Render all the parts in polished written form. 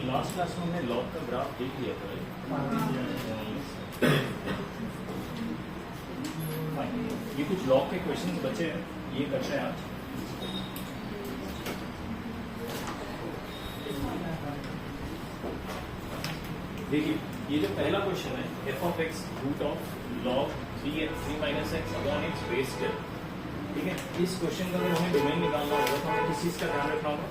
Last class में हमने log का ग्राफ देख लिया था। ये कुछ लॉग के क्वेश्चंस बचे हैं, ये करते हैं आज। देखिए ये जो पहला क्वेश्चन है f of x root of log 3 minus x upon x base 10, ठीक है। इस क्वेश्चन का अगर हमें डोमेन निकालना होगा तो हमें किस चीज का ध्यान रखना होगा?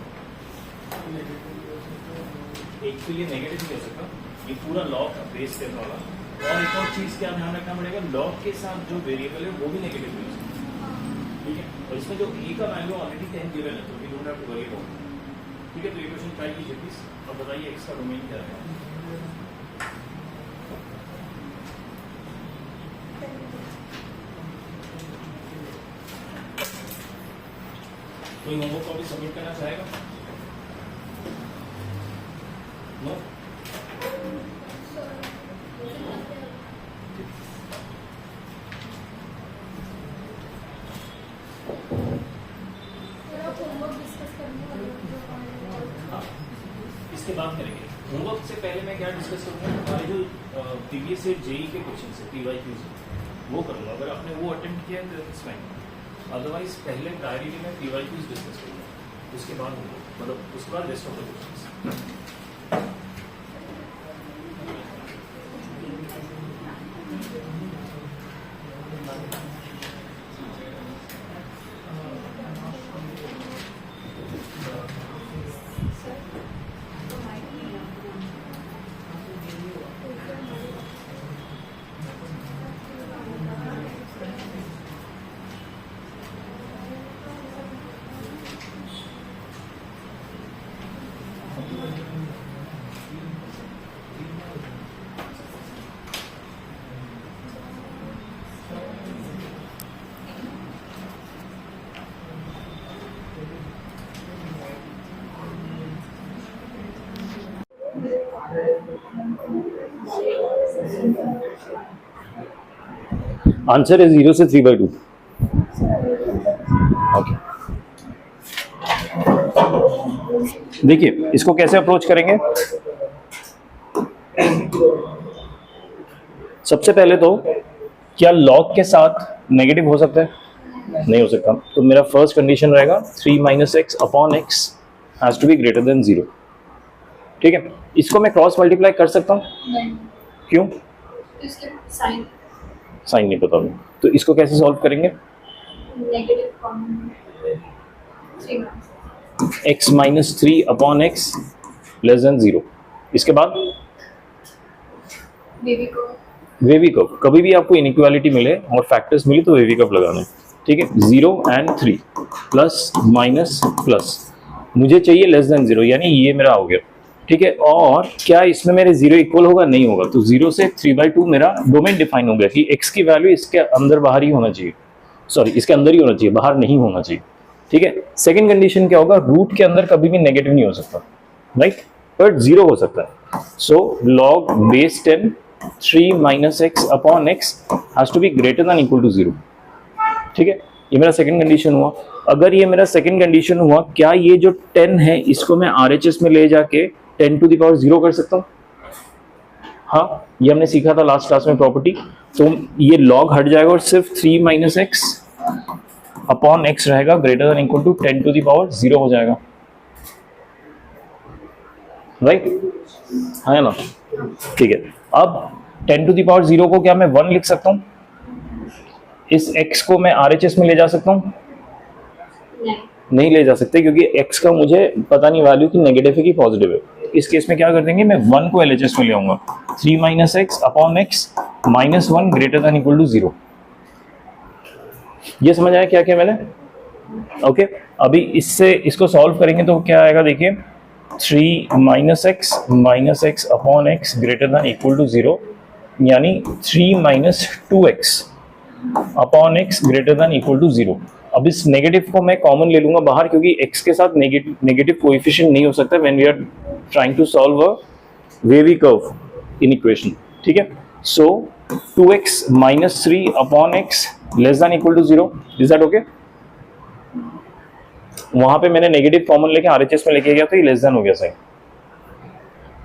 एक तो ये नेगेटिव नहीं हो सकता, ये पूरा लॉग का बेस 10 वाला। और एक और चीज क्या ध्यान रखना पड़ेगा, लॉग के साथ जो वेरिएबल है वो भी नेगेटिव नहीं हो सकता, ठीक है। और इसमें जो e का वैल्यू ऑलरेडी 10 गिवन है, तो we don't have to worry about, ठीक है। तो ये क्वेश्चन ट्राई कीजिए प्लीज और बताइए x का डोमेन क्या है। कोई होमवर्क कॉपी सबमिट करना चाहेगा? नो? इसके बाद करेंगे। होमवर्क से पहले मैं क्या डिस्कस करूंगा, हमारे जो प्रीवियस ईयर जेई के क्वेश्चन है PYQs वो करूंगा। अगर आपने वो अटेम्प्ट किया तो इट्स फाइन, अदरवाइज पहले प्रायोरिटी में PYQs डिस्कस करूंगा, उसके बाद मतलब उसके बाद rest of the questions. Answer है 0 से 3/2। ओके, देखिए इसको कैसे अप्रोच करेंगे। सबसे पहले तो क्या लॉग के साथ नेगेटिव हो सकता है? नहीं हो सकता। तो मेरा फर्स्ट कंडीशन रहेगा 3 minus x upon x has to be greater than 0, ठीक है। इसको मैं क्रॉस मल्टीप्लाई कर सकता हूँ? नहीं। क्यों? साइन नहीं पता हमें, तो इसको कैसे सॉल्व करेंगे? x minus 3 upon x less than 0। इसके बाद वेवी कर्व। कभी भी आपको इनइक्वालिटी मिले और फैक्टर्स मिले तो वेवी कर्व लगाना है, ठीक है। 0 and 3 प्लस माइनस प्लस, मुझे चाहिए लेस देन 0, यानी ये मेरा हो गया, ठीक है। और क्या इसमें मेरे 0 इक्वल होगा? नहीं होगा। तो 0 से 3/2 मेरा डोमेन डिफाइन हो गया कि x की वैल्यू इसके अंदर बाहर ही होना चाहिए, सॉरी इसके अंदर ही होना चाहिए, बाहर नहीं होना चाहिए, ठीक है। सेकंड कंडीशन क्या होगा, रूट के अंदर कभी भी नेगेटिव नहीं हो सकता, राइट, बट 0 हो सकता है। So log base 10 3 minus x upon x has to be greater than equal to 0, ठीक है। ये मेरा सेकंड कंडीशन हुआ। अगर ये मेरा सेकंड कंडीशन हुआ, क्या ये जो 10 है इसको मैं RHS में ले जाके 10 to the power 0 कर सकता हूँ? हाँ, ये हमने सीखा था लास्ट क्लास में प्रॉपर्टी। तो ये log हट जाएगा और सिर्फ 3 minus x अपॉन x रहेगा greater than equal to 10 to the power 0 हो जाएगा, राइट, है ना। ठीक है, अब 10 टू द पावर 0 को क्या मैं 1 लिख सकता हूँ? इस x को मैं RHS में ले जा सकता हूँ? नहीं ले जा सकते, क्योंकि x का मुझे पता नहीं वैल्यू कि नेगेटिव है कि पॉजिटिव है। इस केस में क्या कर देंगे, मैं 1 को LHS में ले आऊंगा, 3 minus x upon x minus 1 greater than equal to 0। ये समझ आया क्या क्या मैंने? ओके अभी इससे इसको सॉल्व करेंगे तो क्या आएगा, देखिए 3 minus x upon x greater than equal to 0, यानी 3 minus 2x upon x greater than equal to 0। अब इस नेगेटिव को मैं कॉमन ले लूंगा बाहर, क्योंकि x के साथ नेगेटिव कोएफिशिएंट नहीं हो सकता when we are trying to solve a wavy curve in equation. ठीक है, so 2x minus 3 upon x less than equal to 0, is that okay? वहां पे मैंने नेगेटिव कॉमन लेके RHS में लेके गया तो ये लेस देन हो गया सही।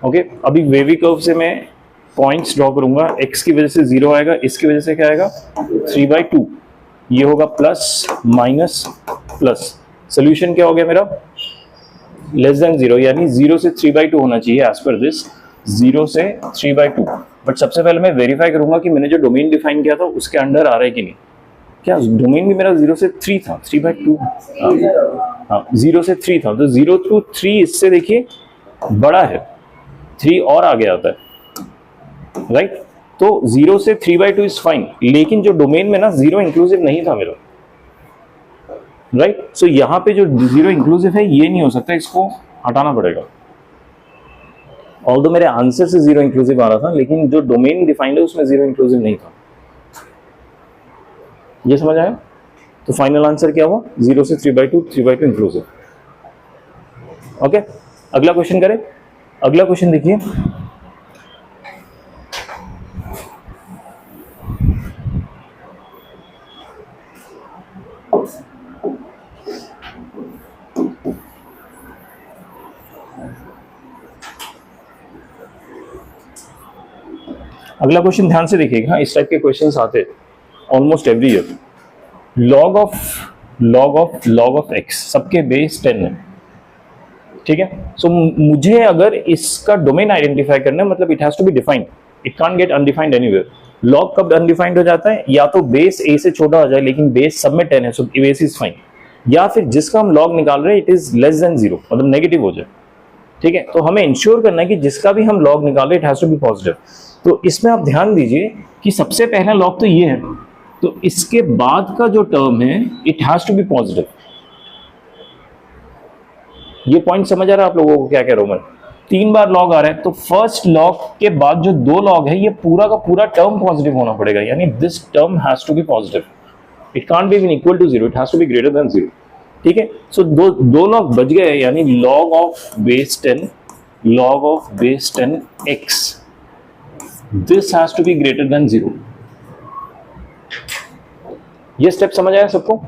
ओके अभी वेवी कर्व से मैं पॉइंट्स ड्रॉ करूंगा, x की वजह से 0 आएगा, इसकी वजह से क्या आएगा 3/2, ये होगा प्लस माइनस प्लस। सोल्यूशन क्या हो गया मेरा, लेस देन 0, यानी 0 से 3/2 होना चाहिए एज पर दिस, 0 से 3/2। बट सबसे पहले मैं वेरीफाई करूंगा कि मैंने जो डोमेन डिफाइन किया था उसके अंडर आ रहा है कि नहीं। क्या डोमेन भी मेरा 0 से 3 था, 3/2, हाँ 0 से 3 था, तो 0 to 3 इससे देखिए बड़ा है, 3 और आगे आता है, राइट? तो 0 से 3/2 इज फाइन, लेकिन जो डोमेन में ना 0 इंक्लूसिव नहीं था मेरा, राइट? सो यहां पे जो 0 इंक्लूसिव है ये नहीं हो सकता, इसको हटाना पड़ेगा। ऑल्दो मेरे आंसर से 0 इंक्लूसिव आ रहा था, लेकिन जो डोमेन डिफाइंड है उसमें 0 इंक्लूसिव नहीं था। ये समझ आया? तो फाइनल आंसर क्या हुआ, 0 से 3/2 इंक्लूसिव। ओके अगला क्वेश्चन करें। अगला क्वेश्चन देखिए, अगला क्वेश्चन ध्यान से देखिएगा, इस टाइप के क्वेश्चंस आते almost every year. Log of x सबके बेस 10 है, ठीक है? सो मुझे अगर इसका डोमेन आइडेंटिफाई करना है, मतलब it has to be defined, it can't get undefined anywhere. Log कब अनडिफाइंड हो जाता है, या तो बेस a से छोटा हो जाए लेकिन बेस सब में 10 है, सो बेस इज फाइन, या फिर जिसका हम लॉग निकाल रहे हैं इट इज लेस देन 0, मतलब नेगेटिव हो जाए। ठीक है, तो हमें इंश्योर करना है कि जिसका भी हम लॉग निकाल रहे हैं it has to be positive. तो इसमें आप ध्यान दीजिए कि सबसे पहला लॉग तो ये है, तो इसके बाद का जो टर्म है it has to be positive. ये पॉइंट समझ आ रहा है आप लोगों को क्या कह रहा हूं मैं? 3 बार लॉग आ रहा है, तो फर्स्ट लॉग के बाद जो 2 लॉग है ये पूरा का पूरा टर्म पॉजिटिव होना पड़ेगा, यानी this term has to be positive, it can't be equal to 0, it has to be greater than 0। ठीक है, सो दो लॉग बच गए, यानी log of base 10 x, this has to be greater than 0। ये स्टेप समझ आया सबको?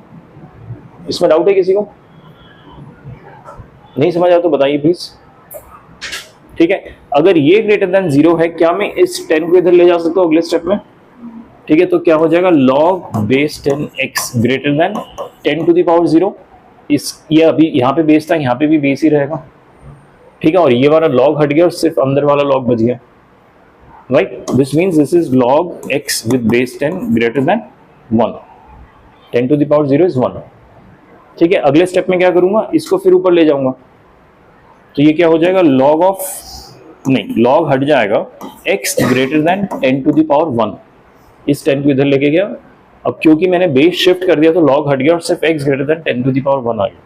इसमें डाउट है किसी को? नहीं समझ आया तो बताइए प्लीज। ठीक है, अगर ये ग्रेटर देन 0 है, क्या मैं इस 10 को इधर ले जा सकता हूँ अगले स्टेप में? ठीक है, तो क्या हो जाएगा, log base 10x greater than 10 to the power 0। ये अभी यहाँ पे बेस था, यहाँ पे भी बेस ही रहेगा। ठीक है, और ये वाला लॉग हट गया और सिर्फ अंदर वाला लॉग बच गया, right? This means this is log x with base 10 greater than 1, 10 to the power 0 is 1। ठीक है, अगले स्टेप में क्या करूंगा, इसको फिर ऊपर ले जाऊंगा, तो ये क्या हो जाएगा, लॉग हट जाएगा, x greater than 10 to the power 1। इस 10 को इधर लेके गया, अब क्योंकि मैंने बेस शिफ्ट कर दिया तो लॉग हट गया और सिर्फ x greater than 10 to the power 1 आ गया।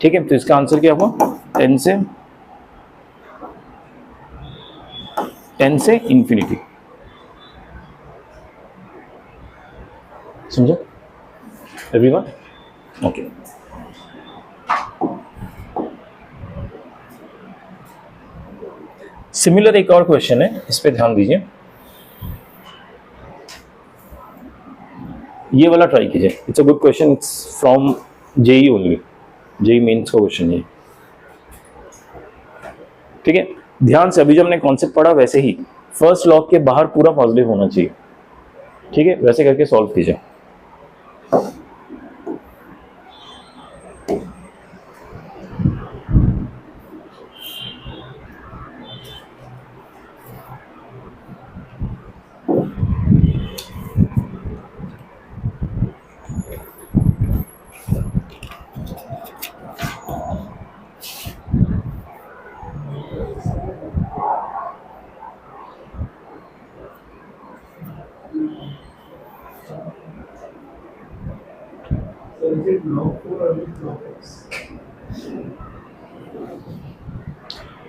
ठीक है, तो इसका आंसर क्या हुआ, 10 से इंफिनिटी। समझो एवरीवन? ओके, सिमिलर एक और क्वेश्चन है, इस पे ध्यान दीजिए। ये वाला ट्राई कीजिए, it's a good question, it's from JEE only, JEE Mains का क्वेश्चन है। ठीक है, ध्यान से, अभी जो हमने कॉन्सेप्ट पढ़ा वैसे ही फर्स्ट लॉग के बाहर पूरा पॉजिटिव होना चाहिए। ठीक है, वैसे करके सॉल्व कीजिए।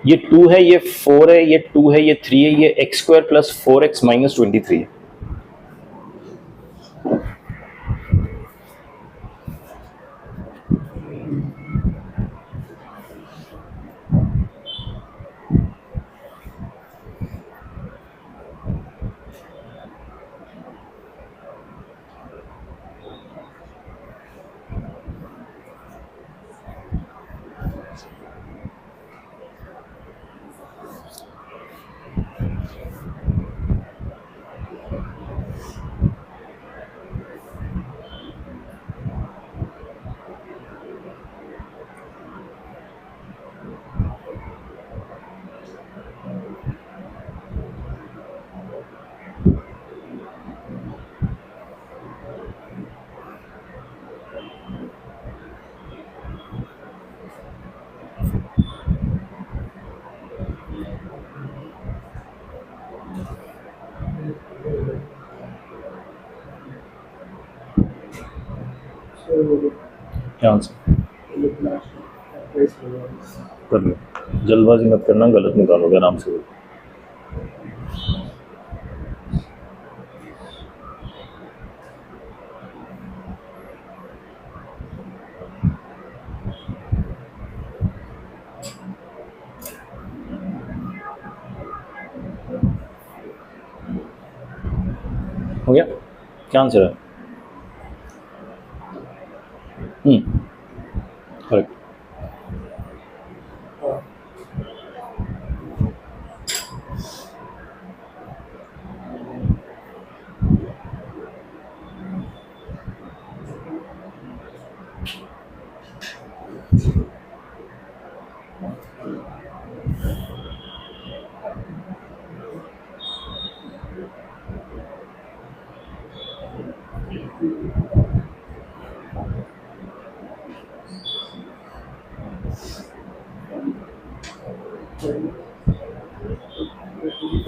ये 2 है, ये 4 है, ये 2 है, ये 3 है, ये x square plus 4x minus 23 है। ध्यान से कर लो, जल्दबाजी मत करना, गलत निकालोगे, आराम से। हो गया? क्या आंसर है? करेक्ट।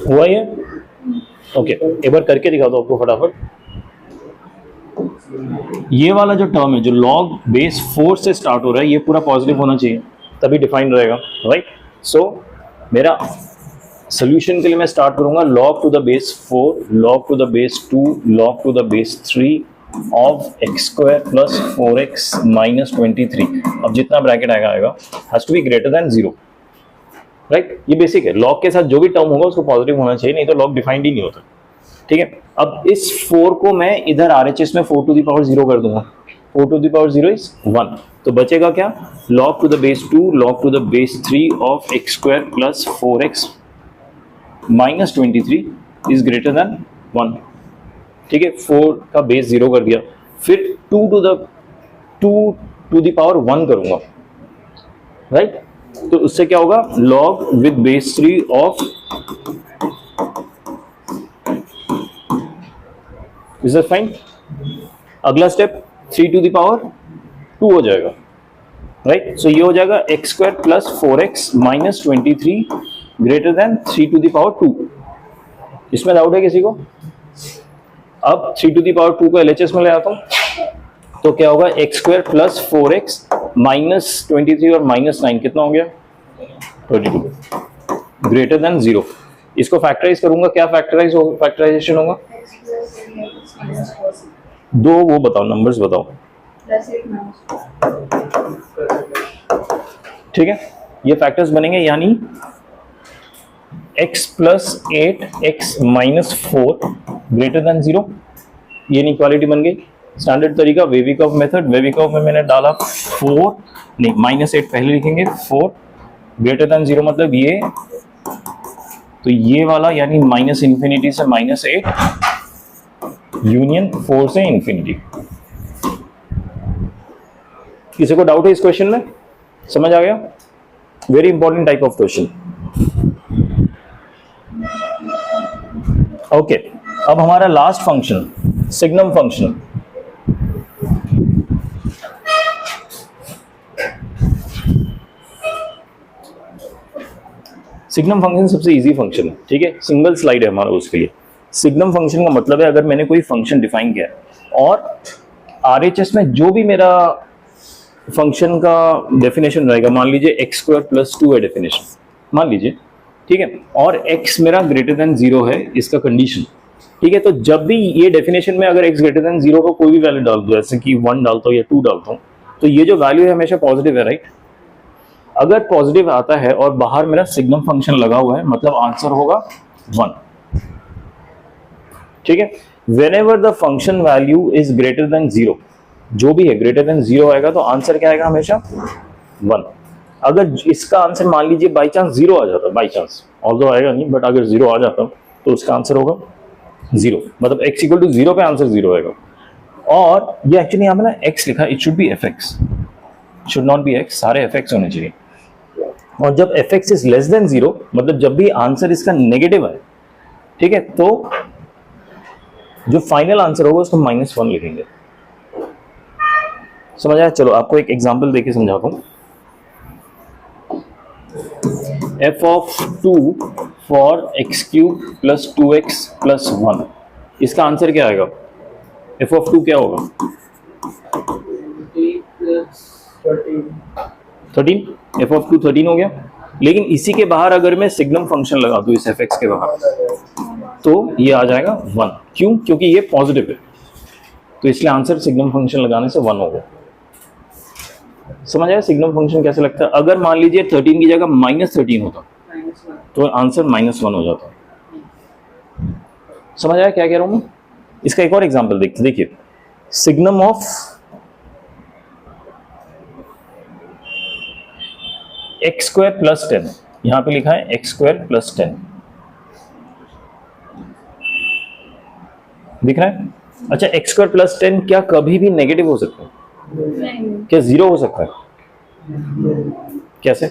हुआ ये? ओके, एक बार करके दिखा दो आपको फटाफट। ये वाला जो टर्म है जो log बेस 4 से स्टार्ट हो रहा है, ये पूरा पॉजिटिव होना चाहिए, तभी डिफाइंड रहेगा, राइट? सो मेरा सोल्यूशन के लिए मैं स्टार्ट करूंगा log to the base 4, log to the base 2, log to the base 3 of x square plus 4x minus 23। अब जितना ब्रैकेट आएगा has to be greater than 0, right? ये बेसिक है। लॉग के साथ जो भी टर्म होगा उसको पॉजिटिव होना चाहिए, नहीं तो लॉग डिफाइंड ही नहीं होता, ठीक है? अब इस 4 को मैं इधर RHS में 4 टू द पावर 0 कर दूंगा। 4 टू द पावर 0 इज 1, तो बचेगा क्या? log to the base 2 log to the base 3 of x square plus 4x minus 23 is greater than 1, ठीक है? 4 का बेस 0 कर दिया, फिर 2 टू द पावर 1 करूंगा, राइट? तो उससे क्या होगा? log with base 3 of, is that fine? अगला स्टेप 3 टू द पावर 2 हो जाएगा, राइट? सो ये हो जाएगा x square plus 4x minus 23 greater than 3 to the power 2। इसमें डाउट है किसी को? अब 3 टू द पावर 2 को LHS में ले आता हूं, तो क्या होगा? X square plus 4x minus 23 और माइनस 9 कितना हो गया? 32 ग्रेटर देन 0। इसको फैक्टराइज करूंगा, क्या फैक्टराइजेशन होगा? दो वो बताओ, नंबर्स बताओ, ठीक है? ये फैक्टर्स बनेंगे, यानी x plus 8 x minus 4 greater than 0। ये इनइक्वालिटी बन गई। स्टैंडर्ड तरीका वेविकॉफ मेथड, वेविकॉफ में मैंने डाला 4 नहीं माइनस 8 पहले लिखेंगे, 4 ग्रेटर देन 0 मतलब ये, तो ये वाला यानी माइनस इन्फिनिटी से माइनस 8 यूनियन 4 से इन्फिनिटी। किसी को डाउट है इस क्वेश्चन में? समझ आ गया? Very important type of question. Okay, अब हमारा last function signum function. Signum function सबसे इजी फंक्शन है, ठीक है? सिंगल स्लाइड है हमारा उसके लिए। सिग्नम फंक्शन का मतलब है अगर मैंने कोई फंक्शन डिफाइन किया और RHS में जो भी मेरा फंक्शन का डेफिनेशन रहेगा, मान लीजिए एक्स स्क्वायर प्लस 2 है डेफिनेशन, मान लीजिए, ठीक है, और x मेरा ग्रेटर देन 0 है इसका कंडीशन, ठीक है। तो जब भी ये डेफिनेशन में अगर x ग्रेटर देन 0 को कोई भी वैल्यू डाल दो, जैसे कि 1 डालता हूँ या 2 डालता हूँ, तो ये जो वैल्यू है हमेशा पॉजिटिव है, राइट। अगर पॉजिटिव आता है और बाहर मेरा सिग्नम फंक्शन लगा हुआ है, मतलब आंसर होगा 1, ठीक है। Whenever the function value is greater than 0, जो भी है ग्रेटर देन 0 आएगा तो आंसर क्या आएगा, हमेशा 1। अगर इसका आंसर मान लीजिए बाई चांस 0 आ जाता, बाई चांस, ऑल्दो आएगा नहीं, बट अगर 0 आ जाता तो उसका आंसर होगा 0, मतलब x इक्वल टू 0 पे आंसर 0 आएगा। और ये एक्चुअली यहाँ पे ना x लिखा, it should be fx, should not be x, सारे fx होने चाहिए। और जब fx इज लेस देन 0, मतलब जब भी आंसर इसका नेगेटिव है, ठीक है, तो जो फाइनल आंसर होगा उसको -1 लिखेंगे। समझ आया? चलो आपको एक एग्जांपल देके समझाता हूँ। f of 2 for x cube plus 2x plus 1, इसका आंसर क्या आएगा? f of 2 क्या होगा? 13, f of 2 13 हो गया। लेकिन इसी के बाहर अगर मैं सिग्नम फंक्शन लगा दूं इस fx के बाहर, तो ये आ जाएगा 1। क्यों? क्योंकि ये पॉजिटिव है, तो इसलिए आंसर सिग्नम फंक्शन लगाने से 1 होगा। समझ आया सिग्नम फंक्शन कैसे लगता है? अगर मान लीजिए 13 की जगह -13 होता तो आंसर -1 हो जाता। समझ आया क्या कह रहा हूं मैं? इसका एक और एग्जांपल देखते, देखिए signum of x square plus 10, यहां पे लिखा है x स्क्वायर प्लस 10, दिख रहा है? अच्छा, x स्क्वायर प्लस 10 क्या कभी भी नेगेटिव हो सकता है? क्या 0 हो सकता है? कैसे?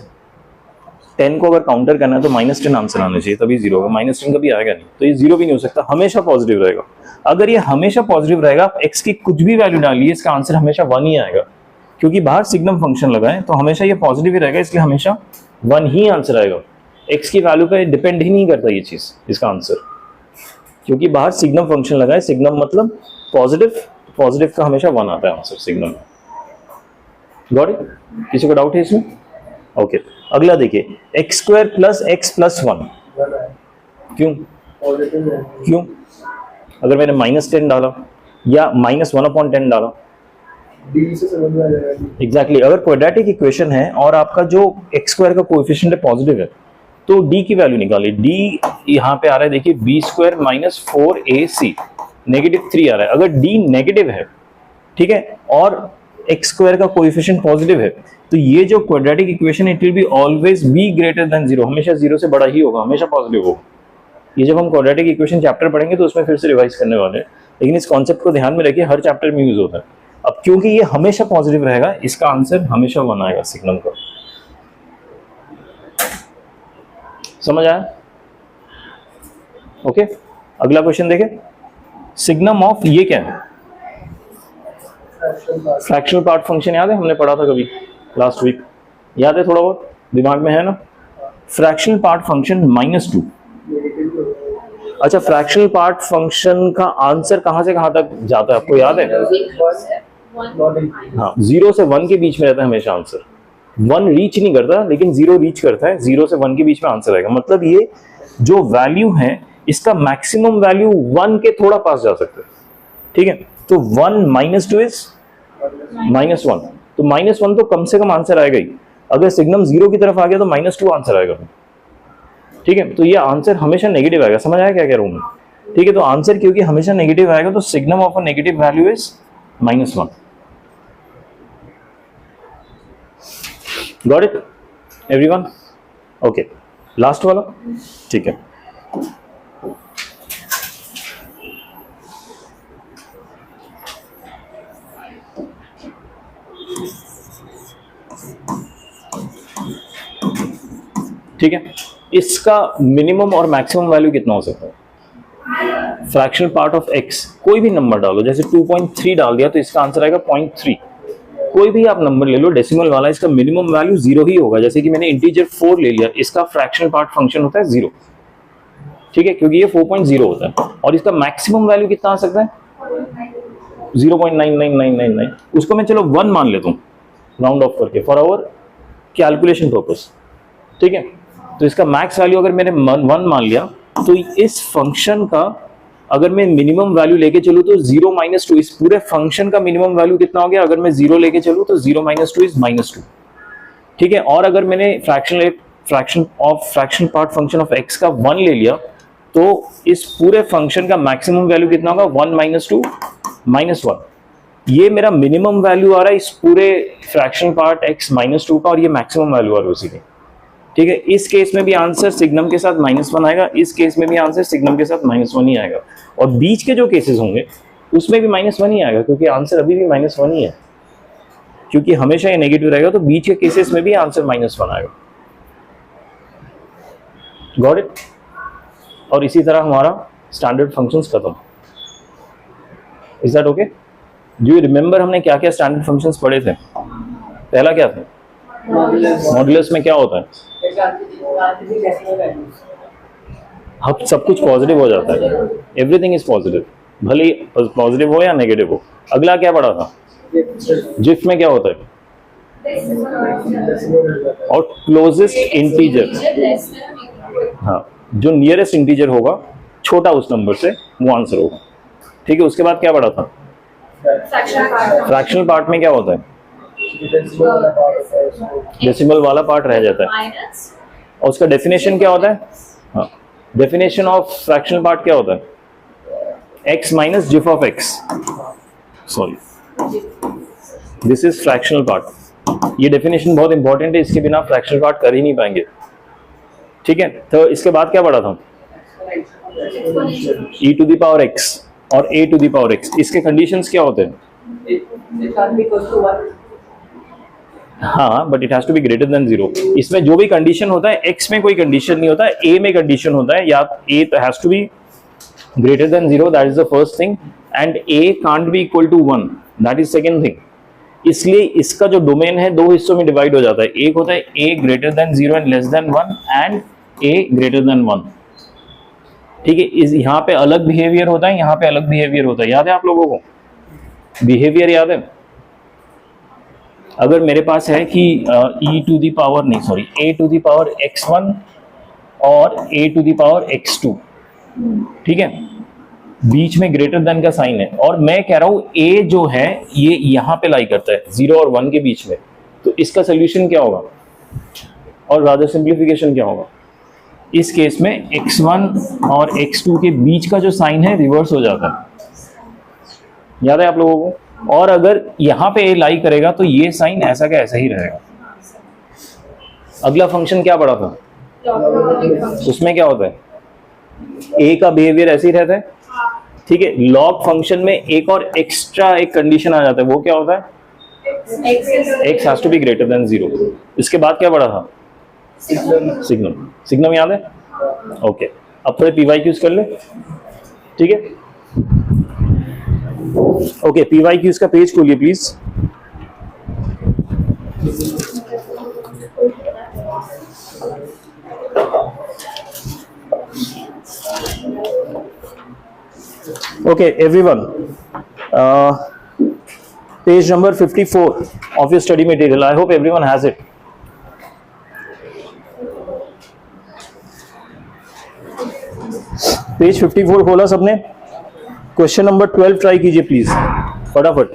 10 को अगर काउंटर करना है तो -10 आंसर आना चाहिए, तभी 0 होगा। -10 कभी आएगा नहीं, तो ये 0 भी नहीं हो सकता, हमेशा पॉजिटिव रहेगा। अगर ये हमेशा पॉजिटिव रहेगा, आप x की कुछ भी वैल्यू डालिए, इसका आंसर हमेशा 1 ही आएगा, क्योंकि बाहर सिग्नम फंक्शन लगा है, तो हमेशा ये पॉजिटिव ही रहेगा, इसलिए हमेशा 1 ही आंसर आएगा। x की वैल्यू पे डिपेंड ही नहीं करता ये चीज, इसका आंसर, क्योंकि बाहर सिग्नम फंक्शन लगा है। सिग्नम मतलब पॉजिटिव, पॉजिटिव का हमेशा 1 आता है आंसर सिग्नम। Got it? किसी को डाउट है इसमें? ओके, अगला देखिए x square plus x plus 1, क्यों? क्यों? अगर मैंने -10 डाला या -1/10 डाला, एग्जैक्टली, अगर क्वाड्रेटिक इक्वेशन है और आपका जो एक्स स्क्वायर का कोएफिशिएंट है पॉजिटिव है, तो डी की वैल्यू निकालिए। डी यहाँ पे आ रहा है, देखिए बी स्क्वायर माइनस 4ac, -3 आ रहा है। अगर डी नेगेटिव है, ठीक है, और एक्स स्क्वायर का कोएफिशिएंट पॉजिटिव है, तो ये जो quadratic equation it will be always be greater than 0, हमेशा 0 से बड़ा ही होगा, हमेशा पॉजिटिव होगा। ये जब हम क्वाड्रेटिक इक्वेशन चैप्टर पढ़ेंगे तो उसमें फिर से रिवाइज करने वाले हैं, लेकिन इस कॉन्सेप्ट को ध्यान में रखिए, हर चैप्टर में यूज होता है। अब क्योंकि ये हमेशा पॉजिटिव रहेगा, इसका आंसर हमेशा 1 आएगा सिग्नम का। समझ आया? ओके, अगला क्वेश्चन देखें। सिग्नम ऑफ ये क्या है? फ्रैक्शनल पार्ट फंक्शन याद है, हमने पढ़ा था कभी लास्ट वीक, याद है? थोड़ा बहुत दिमाग में है ना? Fractional part function -2। अच्छा, फ्रैक्शनल पार्ट फंक्शन का आंसर कहां से कहां तक जाता है, आपको याद है? हाँ, 0 से 1 के बीच में रहता है हमेशा आंसर। 1 रीच नहीं करता, लेकिन 0 रीच करता है। 0 से 1 के बीच में आंसर आएगा, मतलब ये जो वैल्यू है इसका मैक्सिमम वैल्यू 1 के थोड़ा पास जा सकता है, ठीक है। तो 1 - 2 इज -1, तो -1 तो कम से कम आंसर आएगा ही। अगर सिग्नम 0 की तरफ आ गया तो -2 आंसर आएगा, ठीक है। तो ये आंसर हमेशा नेगेटिव आएगा। समझ आया क्या कह रहा हूं मैं? ठीक है, तो आंसर क्योंकि हमेशा नेगेटिव आएगा, तो signum of a negative value is -1। Got it everyone? Okay, last वाला, ठीक है। ठीक है, इसका मिनिमम और मैक्सिमम वैल्यू कितना हो सकता है? फ्रैक्शनल पार्ट ऑफ x, कोई भी नंबर डालो, जैसे 2.3 डाल दिया तो इसका आंसर आएगा 0.3। कोई भी आप नंबर ले लो डेसिमल वाला, इसका मिनिमम वैल्यू 0 ही होगा। जैसे कि मैंने इंटीजर 4 ले लिया, इसका फ्रैक्शनल पार्ट फंक्शन होता है 0, ठीक है, क्योंकि ये 4.0 होता है। और इसका मैक्सिमम वैल्यू कितना आ सकता है? 0.99999, उसको मैं चलो 1 मान लेता हूँ राउंड ऑफ करके फॉर आवर कैलकुलेशन पर्पस, ठीक है। तो इसका मैक्स वैल्यू अगर मैंने 1 मान लिया, तो इस फंक्शन का अगर मैं मिनिमम वैल्यू लेके चलूँ तो 0 - 2, इस पूरे फंक्शन का मिनिमम वैल्यू कितना हो गया? अगर मैं 0 लेके चलूँ तो 0 - 2 इज -2, ठीक है। और अगर मैंने fraction part function of x का 1 ले लिया, तो इस पूरे फंक्शन का मैक्सिमम वैल्यू कितना होगा? 1 - 2 -1। ये मेरा मिनिमम वैल्यू आ रहा है इस पूरे फ्रैक्शन पार्ट x -2 का, और ये मैक्सिमम वैल्यू आ रहा है उसी की, ठीक है। इस केस में भी आंसर सिग्नम के साथ -1 आएगा, इस केस में भी आंसर सिग्नम के साथ -1 ही आएगा, और बीच के जो केसेस होंगे उसमें भी -1 ही आएगा, क्योंकि आंसर अभी भी -1 ही है, क्योंकि हमेशा ये नेगेटिव रहेगा। तो बीच के केसेस में भी आंसर -1 आएगा। Got it? और इसी तरह हमारा स्टैंडर्ड फंक्शंस खत्म। Is that okay? Do you remember हमने क्या क्या स्टैंडर्ड फंक्शंस पढ़े थे? पहला क्या था? मॉड्यूलस में क्या होता है? अब सब कुछ पॉजिटिव हो जाता है, एवरीथिंग इज पॉजिटिव, भले ही पॉजिटिव हो या नेगेटिव हो। अगला क्या पढ़ा था? जिफ में क्या होता है? और क्लोजेस्ट इंटीजर, हाँ, जो नियरेस्ट इंटीजर होगा छोटा उस नंबर से, वो आंसर होगा, ठीक है। उसके बाद क्या पढ़ा था? फ्रैक्शनल पार्ट में क्या होता है? डेसिमल वाला पार्ट रह जाता है, और उसका डेफिनेशन क्या होता है? हाँ, डेफिनेशन ऑफ फ्रैक्शनल पार्ट क्या होता है? x - GIF of x, sorry, this is fractional part. ये डेफिनेशन बहुत इंपॉर्टेंट है, इसके बिना फ्रैक्शनल पार्ट कर ही नहीं पाएंगे, ठीक है। तो इसके बाद क्या पढ़ा था? e⁻x और a⁻x, इसके कंडीशंस क्या होते हैं? हाँ, but it has to be greater than 0। इसमें जो भी कंडीशन होता है, x में कोई कंडीशन नहीं होता है, a में कंडीशन होता है, या a has to be greater than 0, that is the first thing, and a can't be equal to 1, that is second thing. इसलिए इसका जो डोमेन है 2 हिस्सों में डिवाइड हो जाता है, एक होता है a greater than 0 and less than 1, and a greater than 1, ठीक है। इस यहाँ पे अलग बिहेवियर होता है, यहाँ पे अलग बिहेवियर होता है, याद है आप लोगों को? बिहेवियर याद है? अगर मेरे पास है कि a⁻x1 और a⁻x2, ठीक है, बीच में ग्रेटर देन का साइन है, और मैं कह रहा हूं a जो है ये यहां पे लाई करता है 0 और 1 के बीच में, तो इसका सोल्यूशन क्या होगा? और रादर सिंप्लीफिकेशन क्या होगा? इस केस में x1 और x2 के बीच का जो साइन है रिवर्स हो जाता है, याद है आप लोगों को? और अगर यहाँ पे a लाई करेगा तो ये साइन ऐसा का ऐसा ही रहेगा। अगला फंक्शन क्या पढ़ा था? उसमें क्या होता है? a का बिहेवियर ऐसे ही रहता है, ठीक है। लॉग फंक्शन में एक और एक्स्ट्रा एक कंडीशन आ जाता है, वो क्या होता है? x has to be greater than 0। इसके बाद क्या पढ़ा था? सिग्नम याद है? ओके, अब थोड़े PYQs कर ले, ठीक है। ओके, PYQs का पेज खोलिए please. Okay, everyone, page number 54 of your study material. I hope everyone has it. Page 54 खोला सबने? क्वेश्चन नंबर 12 ट्राई कीजिए प्लीज, फटाफट।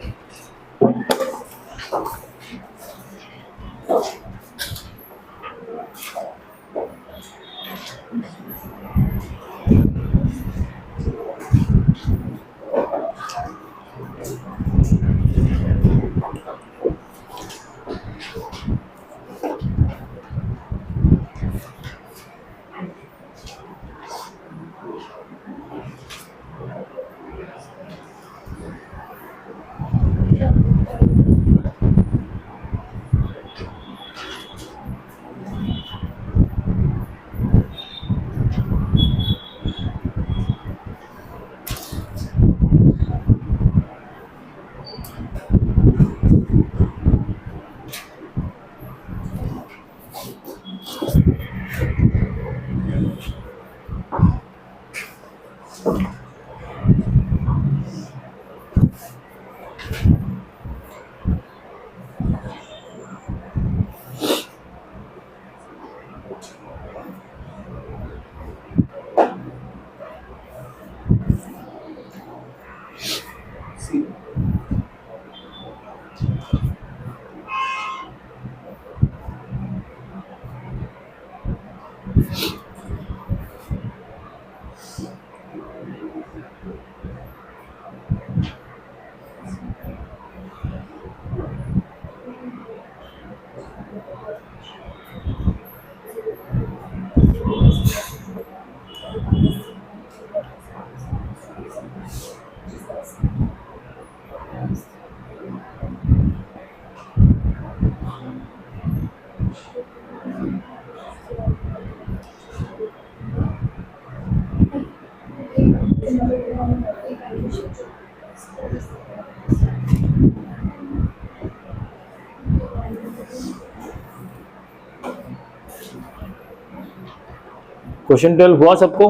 क्वेश्चन 12 हुआ सबको?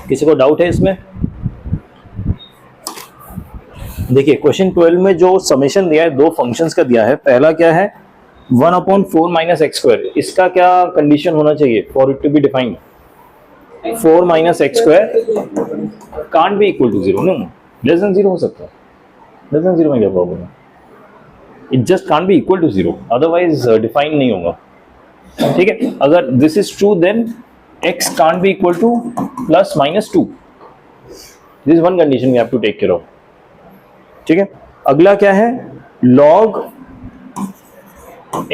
किसी को डाउट है इसमें? देखिए क्वेश्चन 12 में जो समेशन दिया है दो फंक्शंस का दिया है। पहला क्या है 1/4 माइनस एक्स स्क्वायर, इसका क्या कंडीशन होना चाहिए for it to be defined? 4 minus x square can't be equal to 0, no less than 0 हो सकता है। लेस देन 0 में क्या प्रॉब्लम है? It just can't be equal to 0, otherwise define नहीं होगा। ठीक है, अगर this is true then x can't be equal to plus minus 2. This is one condition we have to take care of. ठीक है, अगला क्या है log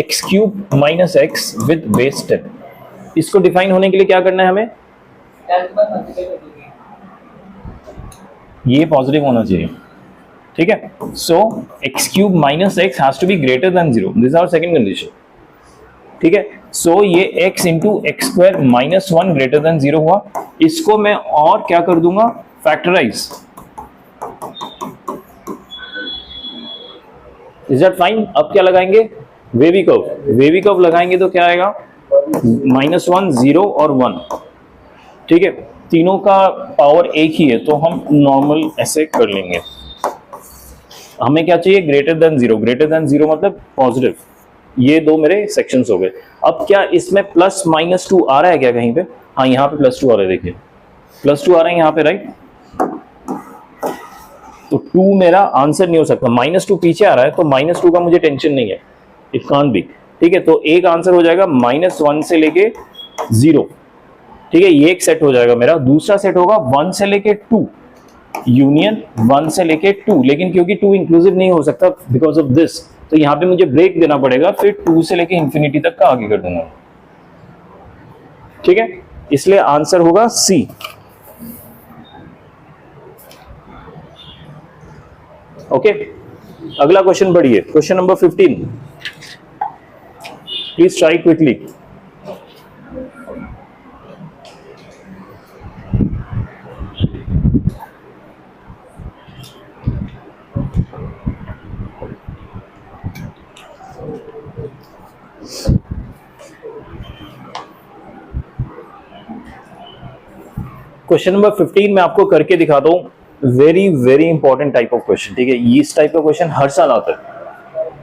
x cube minus x with base 10. इसको डिफाइन होने के लिए क्या करना है हमें? ये पॉजिटिव होना चाहिए। ठीक है, so x cube minus x has to be greater than 0. This is our second condition. ठीक है, सो ये x into x square minus 1 greater than 0 हुआ। इसको मैं और क्या कर दूंगा? फैक्टराइज। Is that fine? अब क्या लगाएंगे? Wavy curve. वेवी कर्व लगाएंगे तो क्या आएगा? -1 0 और 1। ठीक है, तीनों का पावर एक ही है तो हम नॉर्मल ऐसे कर लेंगे। हमें क्या चाहिए? Greater than 0। ग्रेटर देन 0 मतलब पॉजिटिव। ये दो मेरे सेक्शंस हो गए। अब क्या इसमें प्लस माइनस 2 आ रहा है क्या कहीं पे? हाँ, यहाँ पे +2 आ रहा है। देखिए +2 आ रहा है यहाँ पे, राइट? तो 2 मेरा आंसर नहीं हो सकता। -2 पीछे आ रहा है तो -2 का मुझे टेंशन नहीं है, इट कांट बी। ठीक है, तो एक आंसर हो जाएगा -1 से लेके 0। ठीक है, ये एक सेट हो जाएगा मेरा। दूसरा सेट होगा 1 से लेके 2 यूनियन 1 से लेके 2, लेकिन क्योंकि 2 इंक्लूसिव नहीं हो सकता बिकॉज ऑफ दिस, तो यहां पे मुझे ब्रेक देना पड़ेगा, फिर 2 से लेके इंफिनिटी तक का आगे कर दूंगा। ठीक है, इसलिए आंसर होगा सी। ओके, अगला क्वेश्चन बढ़िए। Question number 15, please try quickly. Question number 15 में आपको करके दिखाता हूं। Very very important type of question. ठीक है, इस टाइप का क्वेश्चन हर साल आता है,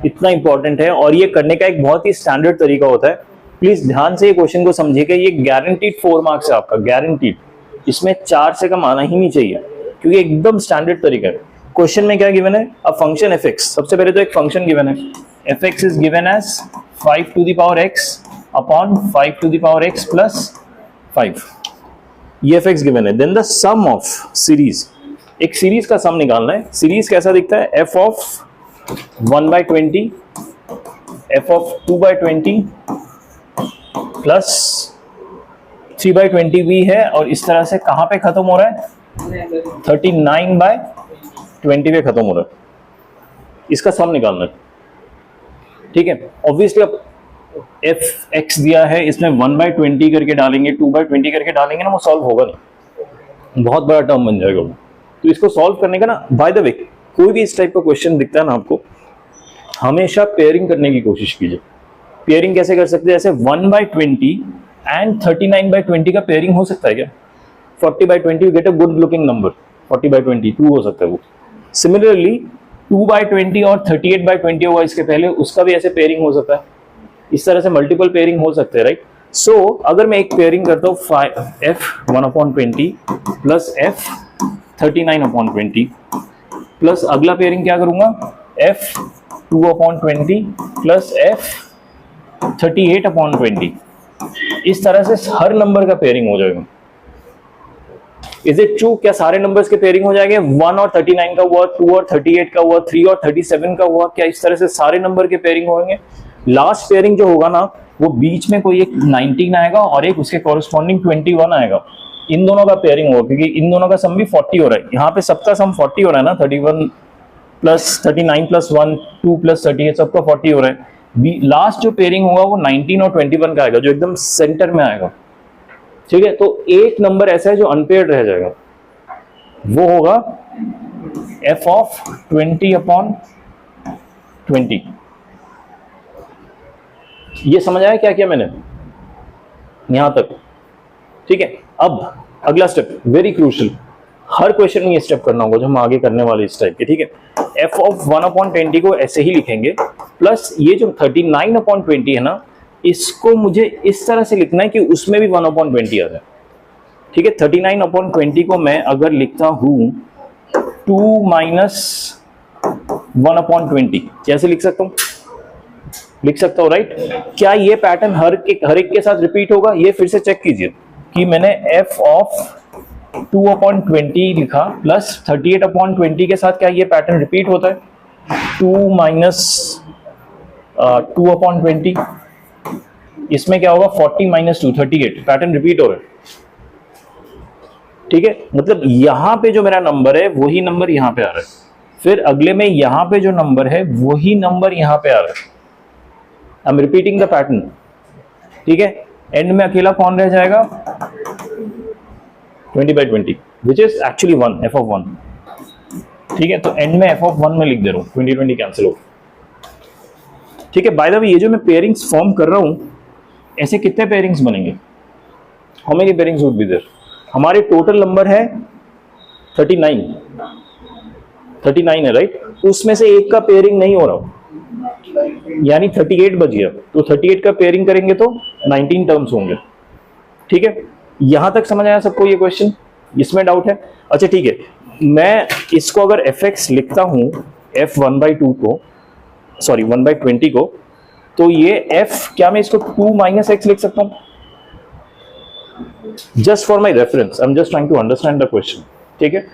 इतना इंपॉर्टेंट है और ये करने का एक बहुत ही स्टैंडर्ड तरीका होता है। प्लीज ध्यान से ये क्वेश्चन को समझिएगा। ये गारंटीड 4 मार्क्स है आपका, गारंटीड। इसमें 4 से कम आना ही नहीं चाहिए क्योंकि एकदम स्टैंडर्ड तरीका है। क्वेश्चन में क्या गिवन है? A function f(x). सबसे पहले तो एक फंक्शन गिवन है, f(x) is given as 5 to the power x upon 5 to the power x plus 5। ये f(x) गिवन है। Then the sum of series, एक सीरीज का सम निकालना है। सीरीज कैसा दिखता है? f of 1/20 f of 2/20 plus 3/20 भी है और इस तरह से कहां पे खत्म हो रहा है? 39/20 पे खत्म हो रहा है। इसका सम निकालना है। ठीक है, ऑब्वियसली अब f(x) दिया है, इसमें 1/20 करके डालेंगे, 2/20 करके डालेंगे ना, वो सॉल्व होगा नहीं, बहुत बड़ा टर्म बन जाएगा वो। तो इसको सॉल्व करने का ना, बाय द वे कोई भी इस टाइप का क्वेश्चन दिखता है ना आपको, हमेशा पेयरिंग करने की कोशिश कीजिए। पेयरिंग कैसे कर सकते हैं? जैसे 1/20 एंड 39/20 का पेयरिंग हो सकता है क्या? 40/20 you get a good looking number, 40/20 2 हो सकता है वो। सिमिलरली 2/20 और 38/20 होगा इसके पहले, उसका भी ऐसे पेयरिंग हो सकता है। इस तरह से मल्टीपल पेयरिंग हो सकते हैं, राइट? सो अगर मैं एक पेयरिंग करता हूँ f 1/20 प्लस f 39/20 प्लस अगला पेयरिंग क्या करूंगा? f 2/20 plus f 38/20। इस तरह से हर नंबर का पेयरिंग हो जाएगा। Is it true? क्या सारे नंबर्स के पेयरिंग हो जाएंगे? 1 और 39 का हुआ, 2 और 38 का हुआ, 3 और 37 का हुआ, क्या इस तरह से सारे नंबर के पेयरिंग होंगे? लास्ट पेयरिंग जो होगा ना, वो बीच में कोई एक 19 आएगा और एक उसके कॉरेस्पॉन्डिंग 21 आएगा। इन दोनों का पेयरिंग होगा, क्योंकि इन दोनों का सम भी 40 हो रहा है। यहाँ पे सबका सम 40 हो रहा है ना, 31 प्लस 39 प्लस 1, 2 प्लस 38, सबका 40 हो रहा है। लास्ट जो पेयरिंग होगा वो 19 और 21 का आएगा, जो एकदम सेंटर में आएगा। ठीक है, तो एक नंबर ऐसा है जो अनपेयर्ड रह जाएगा, वो होगा f ऑफ 20/20। ये समझ आया क्या किया मैंने यहां तक? ठीक है, अब अगला स्टेप वेरी क्रूशियल, हर क्वेश्चन में ये स्टेप करना होगा जो हम आगे करने वाले इस टाइप के। ठीक है, f ऑफ 1/20 को ऐसे ही लिखेंगे, प्लस ये जो 39/20 है ना, इसको मुझे इस तरह से लिखना है कि उसमें भी 1/20 आ जाए। ठीक है, 39/20 को मैं अगर लिखता हूं 2 माइनस 1/20, कैसे लिख सकता हूं? लिख सकता हूं, राइट? क्या ये पैटर्न हर एक के साथ रिपीट होगा? ये फिर से चेक कीजिए कि मैंने f ऑफ 2/20 लिखा प्लस 38/20 के साथ, क्या ये पैटर्न रिपीट होता है? 2 माइनस 2/20, इसमें क्या होगा? 40 माइनस 2, 38, पैटर्न रिपीट हो रहा है। ठीक है, मतलब यहां पे जो मेरा नंबर है वही नंबर यहां पे आ रहा है, फिर अगले में यहां पे जो नंबर है वही नंबर यहां पे आ रहा है। I am repeating the pattern. ठीक है, एंड में अकेला कौन रह जाएगा? 20/20, which is actually 1, f of 1। ठीक है, तो एंड में f ऑफ 1 में लिख दे रहा हूं, 20/20 कैंसिल हो। ठीक है, बाय द वे ये जो मैं पेयरिंग्स फॉर्म कर रहा हूं, ऐसे कितने पेयरिंग्स बनेंगे? How many pairings would be there? हमारे टोटल नंबर है 39 है, राइट? उसमें से एक का पेयरिंग नहीं हो रहा, यानी 38 बच गया, तो 38 का पेयरिंग करेंगे तो 19 टर्म्स होंगे। ठीक है, यहां तक समझ आया सबको ये क्वेश्चन? इसमें डाउट है? अच्छा ठीक है, मैं इसको अगर fx लिखता हूं f 1/2 को, सॉरी 1/20 को, तो ये f, क्या मैं इसको 2 माइनस x लिख सकता हूं? Just for my reference, I am just trying to understand the question. ठीक है,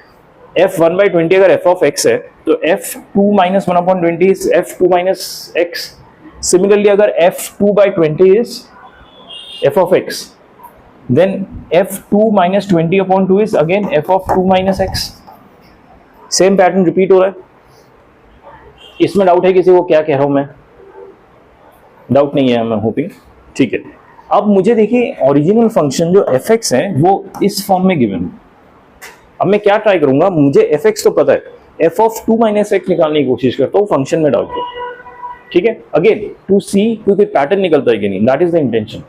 f 1/20 अगर f ऑफ x है, तो f 2 minus 1/20 is f 2 minus x। Similarly अगर f 2/20 is f of x, then f 2 minus 20/2 is again f of 2 minus x। Same pattern repeat हो रहा है। इसमें डाउट है किसी को क्या कह रहा हूं मैं? डाउट नहीं है, मैं होपिंग। ठीक है, अब मुझे देखिए ओरिजिनल फंक्शन जो fx है वो इस फॉर्म में गिवन है। अब मैं क्या ट्राई करूंगा, मुझे fx तो पता है, f ऑफ 2 minus x निकालने की कोशिश करता हूं फंक्शन में डाल के। ठीक है, अगेन टू सी क्योंकि पैटर्न निकलता है कि नहीं, दैट इज द इंटेंशन।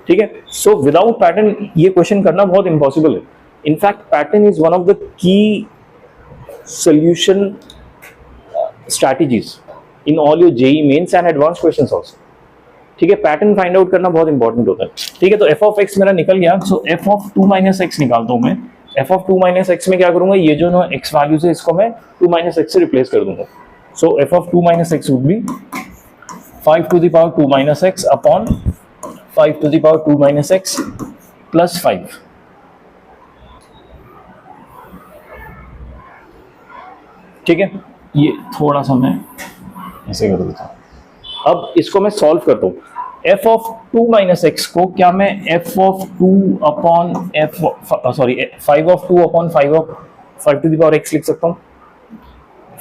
ठीक है, सो विदाउट पैटर्न ये क्वेश्चन करना बहुत इंपॉसिबल है। In fact pattern is one of the key solution strategies in all your JEE Mains and advance questions also. ठीक है, पैटर्न फाइंड आउट करना बहुत इंपॉर्टेंट होता है। ठीक है, तो f ऑफ x मेरा निकल गया, सो f ऑफ 2 माइनस x निकालता हूं मैं। f ऑफ 2 माइनस x में क्या करूंगा, ये जो ना x वैल्यूज है इसको मैं 2 माइनस x से रिप्लेस कर दूंगा। सो f of 2 minus x would be 5 to the power 2 minus x upon 5 to the power 2 minus x plus 5। ठीक है, ये थोड़ा सा मैं ऐसे कर देता हूं। अब इसको मैं सॉल्व करता हूं। f ऑफ 2 माइनस एक्स को क्या मैं f of 2 upon f, sorry 5 of 2 upon 5 to the power x लिख सकता हूं।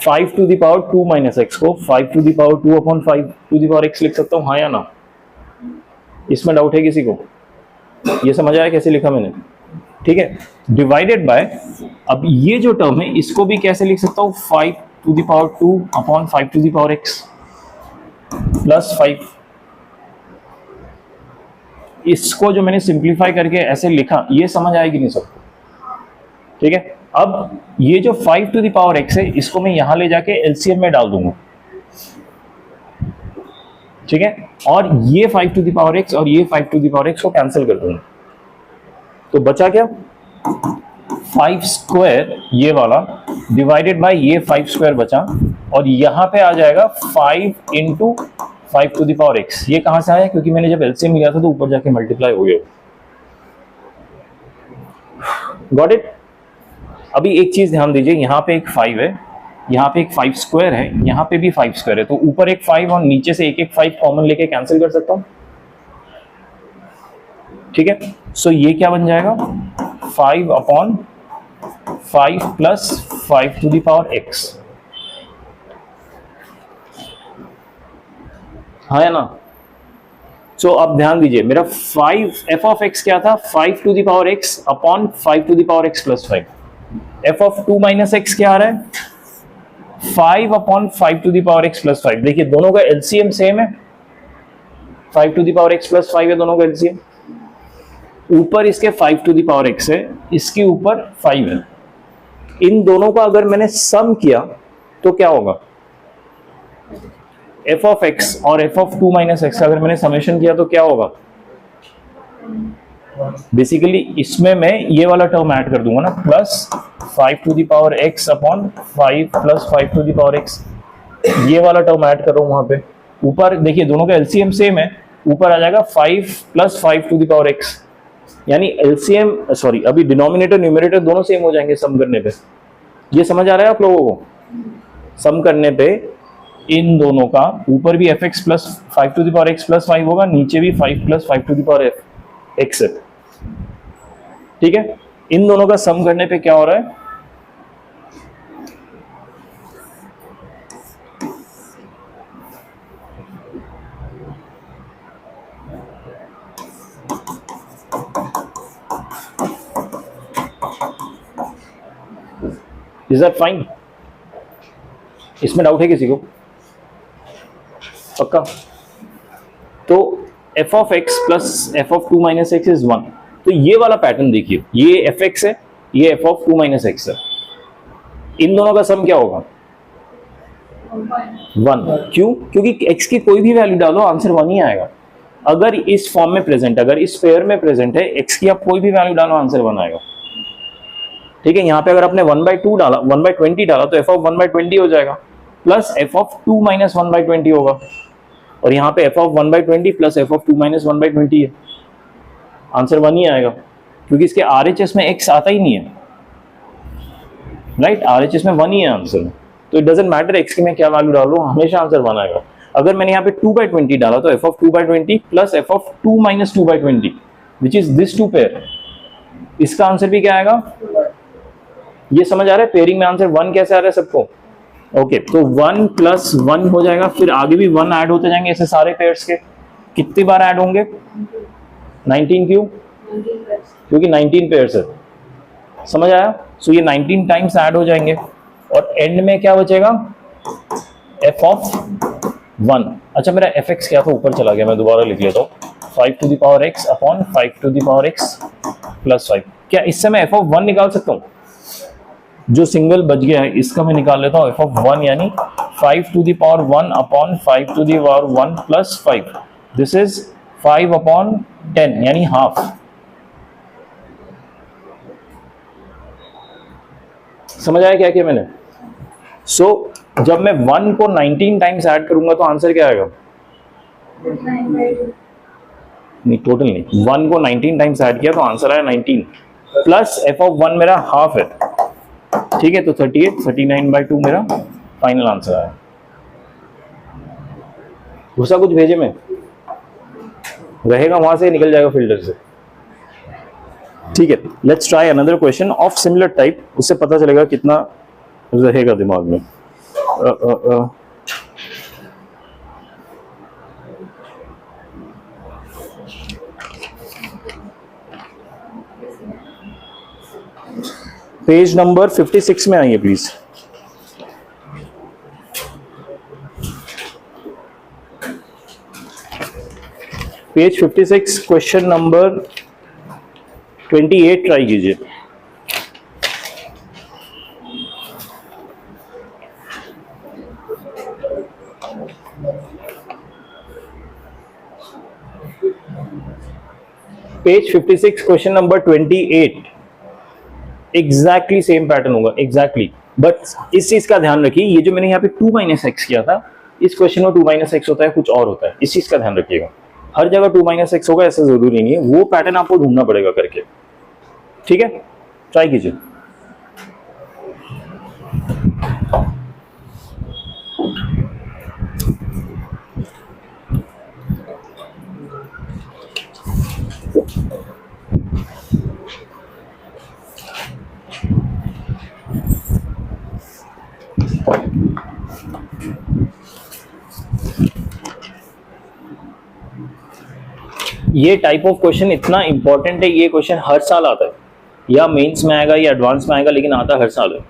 5 to the power 2 minus x को 5 to the power 2 upon 5 to the power x लिख सकता हूं, हाँ या ना? इसमें डाउट है किसी को? ये समझ आया कैसे लिखा मैंने? ठीक है, डिवाइडेड बाय, अब ये जो टर्म है इसको भी कैसे लिख सकता हूं, 5 to the power 2 upon 5 to the power x plus 5। इसको जो मैंने सिंप्लीफाई करके ऐसे लिखा, ये समझ आएगी नहीं सबको? ठीक है, अब ये जो 5 टू द पावर x है इसको मैं यहां ले जाके एलसीएम में डाल दूंगा। ठीक है, और ये 5 टू द पावर x और ये 5 टू द पावर x को कैंसिल कर दूंगा, तो बचा क्या, 5 स्क्वायर ये वाला डिवाइडेड बाय ये 5 स्क्वायर बचा, और यहां पे आ जाएगा 5 into 5 to the power x। ये कहां से आया, क्योंकि मैंने जब एलसीएम लिया था तो ऊपर जाके मल्टीप्लाई हो गया। Got it. अभी एक चीज ध्यान दीजिए, यहाँ पे एक 5 है, यहाँ पे एक 5 स्क्वायर है, यहाँ पे भी 5 स्क्वायर है, तो ऊपर एक 5 और नीचे से एक 5 कॉमन लेके कैंसिल कर सकता हूं, ठीक है। सो ये क्या बन जाएगा 5/5 plus 5 to the power x, हाँ है ना। सो अब ध्यान दीजिए, मेरा 5 f ऑफ x क्या था, 5 to the power x upon 5 to the power x plus 5। f of 2 minus x क्या आ रहा है, 5/5 to the power x plus 5। देखिए दोनों का एलसीएम सेम है, 5 to the power x plus 5 है दोनों का एलसीएम। ऊपर इसके 5 टू द पावर x है, इसके ऊपर 5 है। इन दोनों का अगर मैंने सम किया तो क्या होगा, f ऑफ x और f ऑफ 2 माइनस x का अगर मैंने समेशन किया तो क्या होगा, बेसिकली इसमें मैं ये वाला टर्म ऐड कर दूंगा ना, plus 5 to the power x upon 5 plus 5 to the power x, ये वाला टर्म ऐड कर रहा हूं वहां पे। ऊपर देखिए दोनों का एलसीएम सेम है, ऊपर आ जाएगा 5 plus 5 to the power x, यानी एलसीएम सॉरी अभी डिनोमिनेटर न्यूमरेटर दोनों सेम हो जाएंगे सम करने पे। ये समझ आ रहा है आप लोगों को, सम करने पे इन दोनों का ऊपर भी fx plus 5 to the power x plus 5 होगा, नीचे भी 5 plus 5 to the power x है, ठीक है। इन दोनों का सम करने पे क्या हो रहा है, इज दैट फाइन? इसमें डाउट है किसी को? पक्का? तो f of x plus f of 2 minus x is 1। तो ये वाला पैटर्न देखिए, ये fx है, ये f ऑफ 2 माइनस एक्स है, इन दोनों का सम क्या होगा 1। क्यों? क्योंकि x की कोई भी वैल्यू डालो आंसर 1 ही आएगा। अगर इस फॉर्म में प्रेजेंट, अगर इस पेयर में प्रेजेंट है x की आप कोई भी वैल्यू डालो आंसर 1 आएगा, ठीक है। यहाँ पे अगर आपने 1/2 डाला, 1/20 डाला तो f ऑफ 1/20 हो जाएगा, प्लस f ऑफ 2 माइनस 1/20 होगा, और यहाँ पे f of 1/20 plus f of 2 minus 1/20 है, आंसर 1 ही आएगा, क्योंकि इसके RHS में x आता ही नहीं है, राइट। RHS में 1 ही है आंसर, तो इट डजंट मैटर x की मैं क्या वैल्यू डालूं, हमेशा आंसर 1 आएगा। अगर मैंने यहाँ पे 2/20 डाला तो f of 2/20 plus f of 2 minus 2/20 which is this to pair, इसका आंसर भी क्या आएगा, ये समझ आ रहा है पेयरिंग में आंसर 1 कैसे आ रहा है सबको, ओके। तो 1 प्लस 1 हो जाएगा, फिर आगे भी 1 ऐड होते जाएंगे ऐसे सारे पेयर्स के। कितनी बार ऐड होंगे 19, क्यों? क्योंकि 19 पेयर्स है, समझ आया। सो ये 19 टाइम्स ऐड हो जाएंगे और एंड में क्या बचेगा f ऑफ 1। अच्छा मेरा fx क्या था, ऊपर चला गया, मैं दोबारा लिख लेता हूँ, 5 to the power x upon 5 to the power x plus 5। क्या इससे मैं f ऑफ 1 निकाल सकता हूँ? जो सिंगल बच गया है इसका मैं निकाल लेता हूँ f ऑफ 1, यानी 5 to the power 1 upon 5 to the power 1 plus 5, this is 5 upon 10 यानी हाफ। समझ आया क्या किया मैंने? सो जब मैं 1 को 19 टाइम्स ऐड करूंगा तो आंसर क्या आएगा, नहीं टोटल नहीं, 1 को 19 टाइम्स ऐड किया तो आंसर आया 19, प्लस f ऑफ 1 मेरा हाफ है, ठीक है। तो 38, 39/2 मेरा फाइनल आंसर आया। घुसा कुछ भेजे में रहेगा, वहां से निकल जाएगा फिल्टर से, ठीक है। Let's try another question of similar type, उससे पता चलेगा कितना रहेगा दिमाग में। पेज नंबर 56 में आइए please. Page 56 question number 28 try कीजिए। Page 56 question number 28, exactly same pattern होगा, एग्जैक्टली। बट इस चीज का ध्यान रखिए, ये जो मैंने यहाँ पे 2 माइनस एक्स किया था, इस क्वेश्चन में 2 माइनस एक्स होता है, कुछ और होता है, इस चीज का ध्यान रखिएगा। हर जगह 2 माइनस एक्स होगा ऐसा जरूरी नहीं है, वो पैटर्न आपको ढूंढना पड़ेगा करके, ठीक है। ट्राई कीजिए। ये टाइप ऑफ क्वेश्चन इतना इंपॉर्टेंट है, ये क्वेश्चन हर साल आता है, या मेंस में आएगा या एडवांस में आएगा, लेकिन आता हर साल है।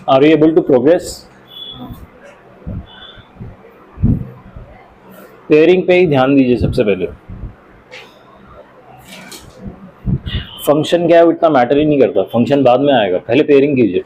Are you able to progress? Pairing पे ही ध्यान दीजिए सबसे पहले। फंक्शन क्या है वो इतना मैटर ही नहीं करता, फंक्शन बाद में आएगा, पहले पेयरिंग कीजिए।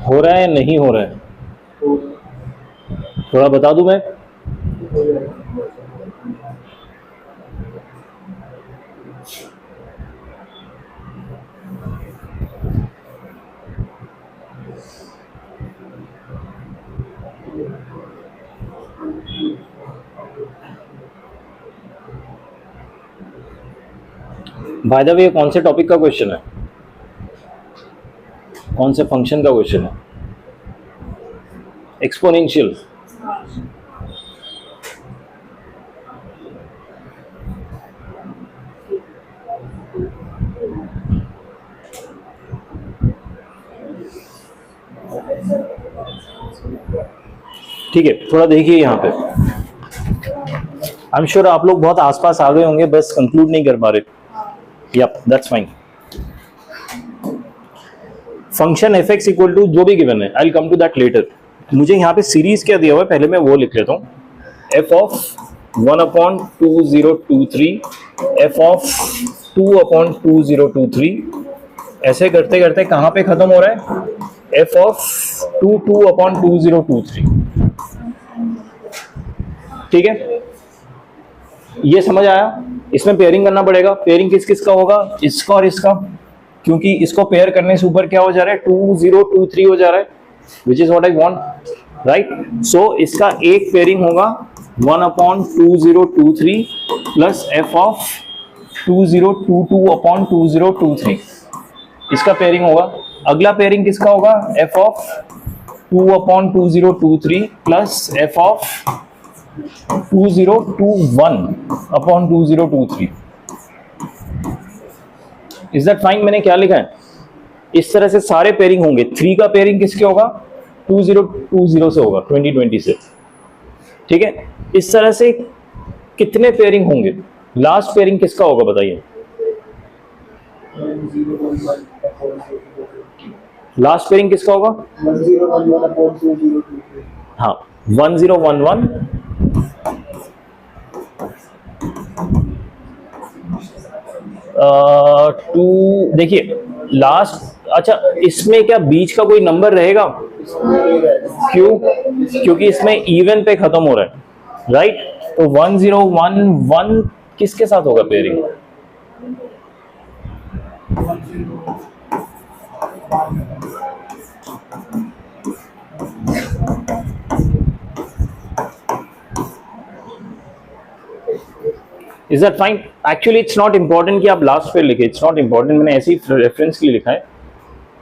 हो रहा है नहीं हो रहा है, थोड़ा बता दूं मैं? बाय द वे कौन से टॉपिक का क्वेश्चन है, कौन से फंक्शन का क्वेश्चन है? एक्सपोनेंशियल। ठीक है, थोड़ा देखिए यहाँ पे। आई एम श्योर आप लोग बहुत आसपास आ गए होंगे, बस कंक्लूड नहीं कर पा रहे। Yup, that's fine. Function f x equal to जो भी गिवन है, I will come to that later. मुझे यहाँ पे सीरीज क्या दिया हुआ है, पहले मैं वो लिख लेता हूँ। एफ ऑफ 1/2023 f ऑफ 2/2023, ऐसे करते करते कहां पे खत्म हो रहा है, f ऑफ 2/2023। ठीक है, ये समझ आया। इसमें पेयरिंग करना पड़ेगा। पेयरिंग किस किस का होगा, इसका और इसका, क्योंकि इसको पेयर करने से ऊपर क्या हो जा रहा है, 2023 हो जा रहा है, which is what I want, right. So इसका एक पेयरिंग होगा 1/2023 प्लस f ऑफ 2022/2023, इसका पेयरिंग होगा। अगला पेयरिंग किसका होगा, f of 2/2023 plus f of 2021/2023। Is that fine. मैंने क्या लिखा है, इस तरह से सारे पेयरिंग होंगे। 3 का पेयरिंग किसके होगा, 2020 से होगा, 2020 से। ठीक है, इस तरह से कितने पेयरिंग होंगे। लास्ट पेयरिंग किसका होगा बताइए, लास्ट पेयरिंग किसका होगा, 1011/2023। हाँ 1011 टू, देखिए लास्ट। अच्छा, इसमें क्या बीच का कोई नंबर रहेगा, क्यों, क्योंकि इसमें इवन पे खत्म हो रहा है, राइट। तो 1011 किसके साथ होगा pairing, is that fine. Actually it's not important कि आप लास्ट पे लिखे, इट्स नॉट इंपॉर्टेंट, मैंने ऐसे ही रेफरेंस के लिए लिखा है।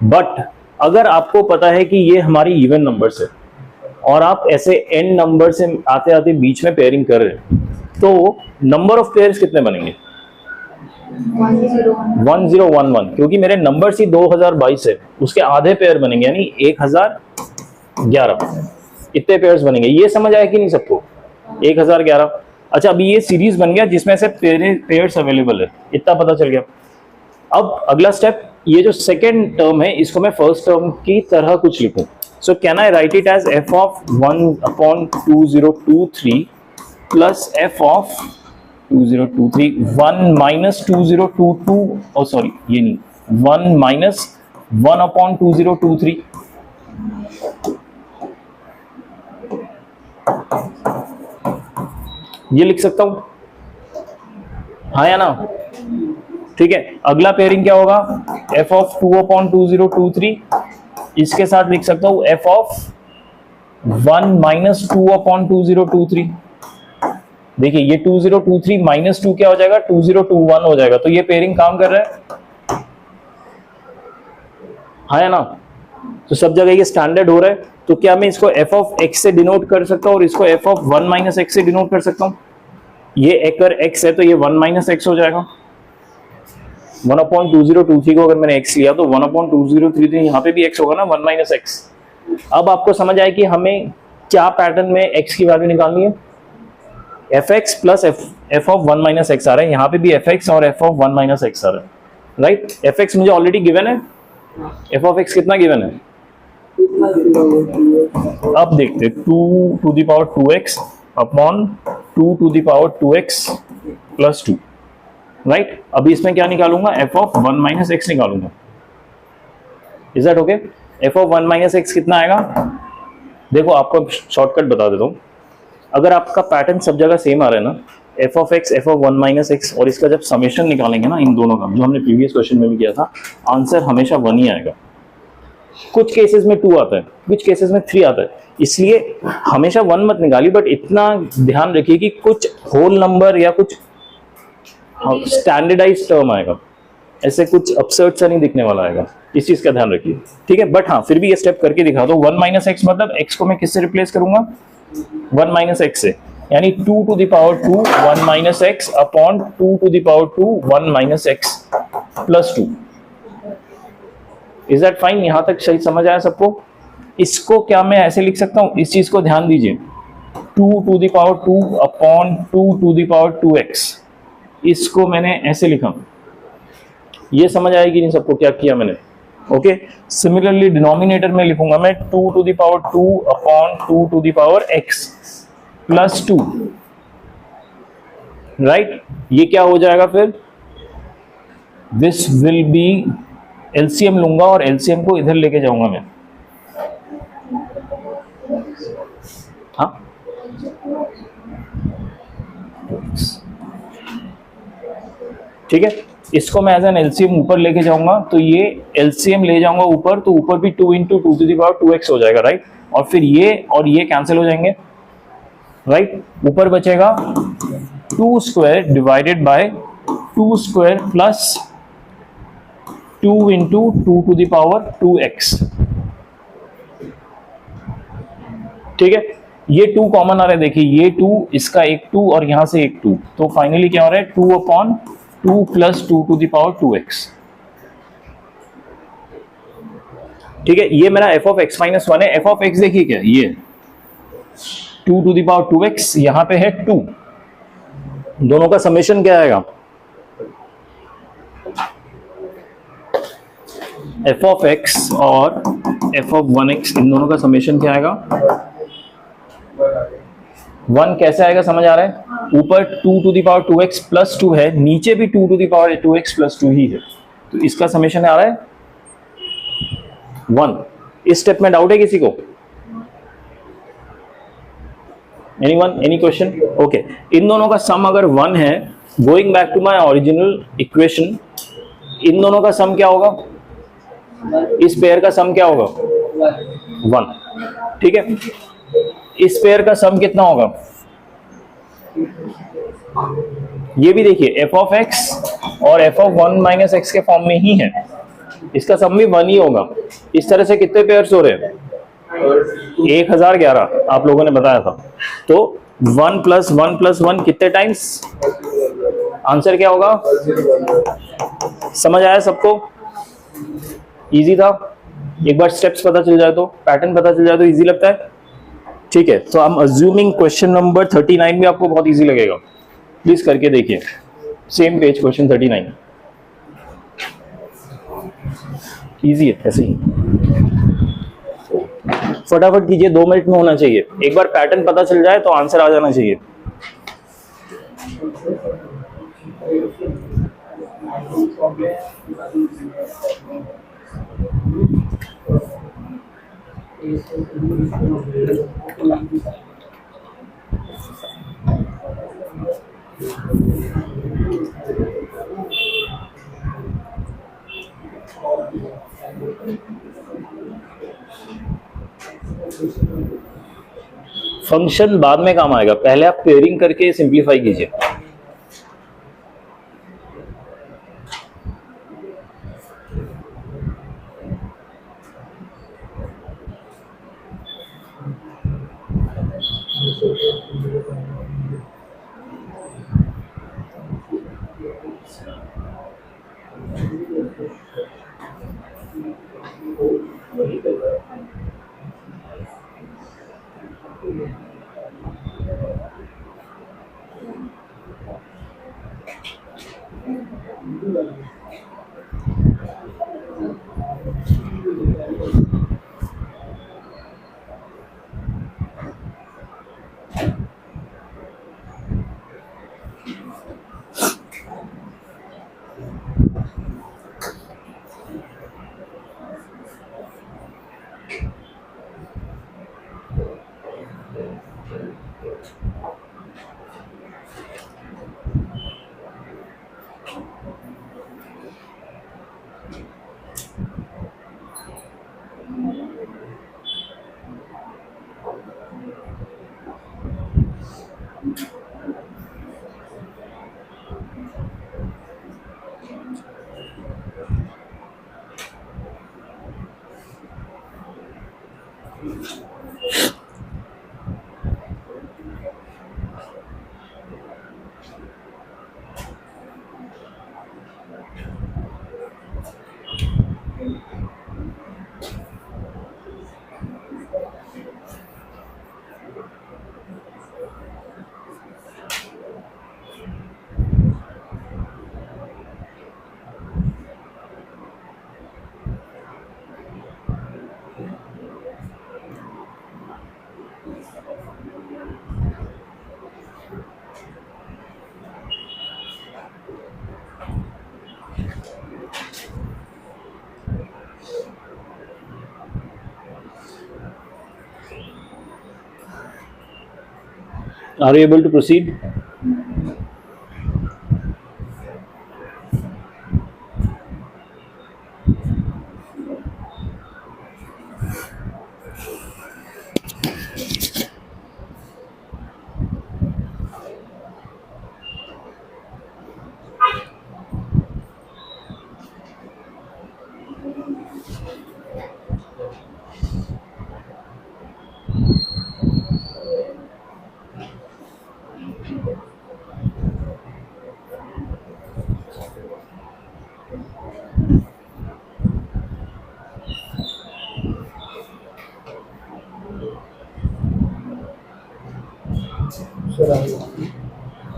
बट अगर आपको पता है कि ये हमारी इवन नंबर्स है और आप ऐसे एंड नंबर से आते आते बीच में पेयरिंग कर रहे हैं, तो नंबर ऑफ पेयर्स कितने बनेंगे, 1011, क्योंकि मेरे नंबर्स ही 2022 है, उसके आधे पेयर बनेंगे, यानी 1011 इतने पेयर्स बनेंगे। ये समझ आया कि नहीं सबको, 1011। अच्छा, अभी ये सीरीज बन गया जिसमें से पेयर्स अवेलेबल है, इतना पता चल गया। अब अगला स्टेप, ये जो सेकेंड टर्म है इसको मैं फर्स्ट टर्म की तरह कुछ लिखूं। So can I write it as f of 1/2023 plus f of 2023 1 minus 2022, oh sorry ये नहीं, 1 माइनस 1/2023। ये लिख सकता हूं, हाँ या ना, ठीक है। अगला पेयरिंग क्या होगा, f ऑफ 2/2023, इसके साथ लिख सकता हूं f ऑफ 1 माइनस 2/2023। देखिए ये 2023 माइनस 2 क्या हो जाएगा, 2021 हो जाएगा। तो ये पेयरिंग काम कर रहा है, हाँ या ना। तो सब जगह ये स्टैंडर्ड हो रहा है। तो क्या मैं इसको f ऑफ x से डिनोट कर सकता हूं और इसको f ऑफ 1 माइनस x से डिनोट कर सकता हूं। ये अगर x है तो ये 1 माइनस x हो जाएगा। 1/2023 को अगर मैंने x लिया तो 1/2023 तो यहाँ पे भी x होगा ना, 1 माइनस x। अब आपको समझ आए कि हमें क्या पैटर्न में x की वैल्यू निकालनी है, fx plus f of 1 minus x आ रहा है, यहाँ पे भी fx और f ऑफ 1 माइनस x आ रहा है, राइट। fx मुझे ऑलरेडी गिवन है, f ऑफ x कितना गिवन है, अब देखते 2 to the power 2x upon 2 to the power 2x plus 2, right. अभी इसमें क्या निकालूंगा, f ऑफ 1 माइनस x निकालूंगा। Is that okay. f of 1 minus x कितना आएगा, देखो आपको शॉर्टकट बता देता हूँ। अगर आपका पैटर्न सब जगह सेम आ रहा है ना, f of x, f of 1 minus x, और इसका जब समेशन निकालेंगे ना इन दोनों का, जो हमने प्रीवियस क्वेश्चन में भी किया था, आंसर हमेशा 1 ही आएगा। कुछ केसेस में 2 आता है, कुछ केसेस में 3 आता है, इसलिए हमेशा 1 मत निकालिए। बट इतना ध्यान रखिए कि कुछ होल नंबर या कुछ स्टैंडर्डाइज टर्म आएगा, ऐसे कुछ अपसर्ड सा नहीं दिखने वाला आएगा, इस चीज का ध्यान रखिए, ठीक है। बट हाँ, फिर भी ये स्टेप करके दिखा दो। 1 माइनस एक्स मतलब x को मैं किससे रिप्लेस करूंगा, 1 माइनस एक्स से, यानी 2 to the power 2 1 minus x upon 2 to the power 2 1 minus x plus 2। Is that fine, यहां तक सही समझ आया सबको। इसको क्या मैं ऐसे लिख सकता हूं, इस चीज को ध्यान दीजिए, 2 to the power 2 upon 2 to the power 2x, इसको मैंने ऐसे लिखा। ये समझ आएगी नहीं सबको क्या किया मैंने, ओके। सिमिलरली डिनोमिनेटर में लिखूंगा मैं 2 to the power 2 upon 2 to the power x plus 2। Right, ये क्या हो जाएगा फिर, दिस विल बी, एलसीएम लूंगा और एलसीएम को इधर लेके जाऊंगा मैं, हाँ ठीक है, इसको मैं एज एन एलसीएम ऊपर लेके जाऊंगा, तो ये एलसीएम ले जाऊंगा ऊपर, तो ऊपर भी 2 into two to the power 2x हो जाएगा, राइट, और फिर ये और ये कैंसिल हो जाएंगे, राइट, ऊपर बचेगा 2 square divided by 2 square plus 2 into two to the power 2x, ठीक है, ये 2 कॉमन आ रहा है, देखिए ये 2, इसका एक 2 और यहां से एक 2, तो फाइनली क्या हो रहा है 2/2 plus 2 to the power 2x, ठीक है, ये मेरा f ऑफ x माइनस 1 है, f ऑफ x देखिए क्या, ये 2 टू दी पावर 2x, यहां पे है 2, दोनों का समेशन क्या आएगा, f ऑफ x और f ऑफ 1x, इन दोनों का समेशन क्या आएगा, 1 कैसे आएगा समझ आ रहा है, ऊपर 2 to the power 2x plus 2 है, नीचे भी 2 to the power 2x plus 2 ही है, तो इसका समेशन आ रहा है 1। इस स्टेप में डाउट है किसी को, एनीवन, एनी क्वेश्चन, ओके, इन दोनों का सम अगर 1 है, going back to my original equation, इन दोनों का सम क्या होगा, इस पेयर का सम क्या होगा 1, ठीक है, इस पेयर का सम कितना होगा, ये भी देखिए f ऑफ x और f ऑफ 1 माइनस एक्स के फॉर्म में ही है, इसका सम भी 1 ही होगा, इस तरह से कितने पेयर्स हो रहे हैं 1011, आप लोगों ने बताया था, तो 1 प्लस 1 प्लस 1 कितने टाइम्स, आंसर क्या होगा, समझ आया सबको, इजी था, एक बार स्टेप्स पता चल जाए तो, पैटर्न पता चल जाए तो इजी लगता है, ठीक है, तो I am assuming question number 39 भी आपको बहुत इजी लगेगा, प्लीज करके देखिए, सेम पेज क्वेश्चन 39, इजी है ऐसे ही, फटाफट कीजिए, 2 मिनट में होना चाहिए, एक बार पैटर्न पता चल जाए तो आंसर आ जाना चाहिए। फंक्शन बाद में काम आएगा, पहले आप पेयरिंग करके सिंप्लीफाई कीजिए। Are you able to proceed?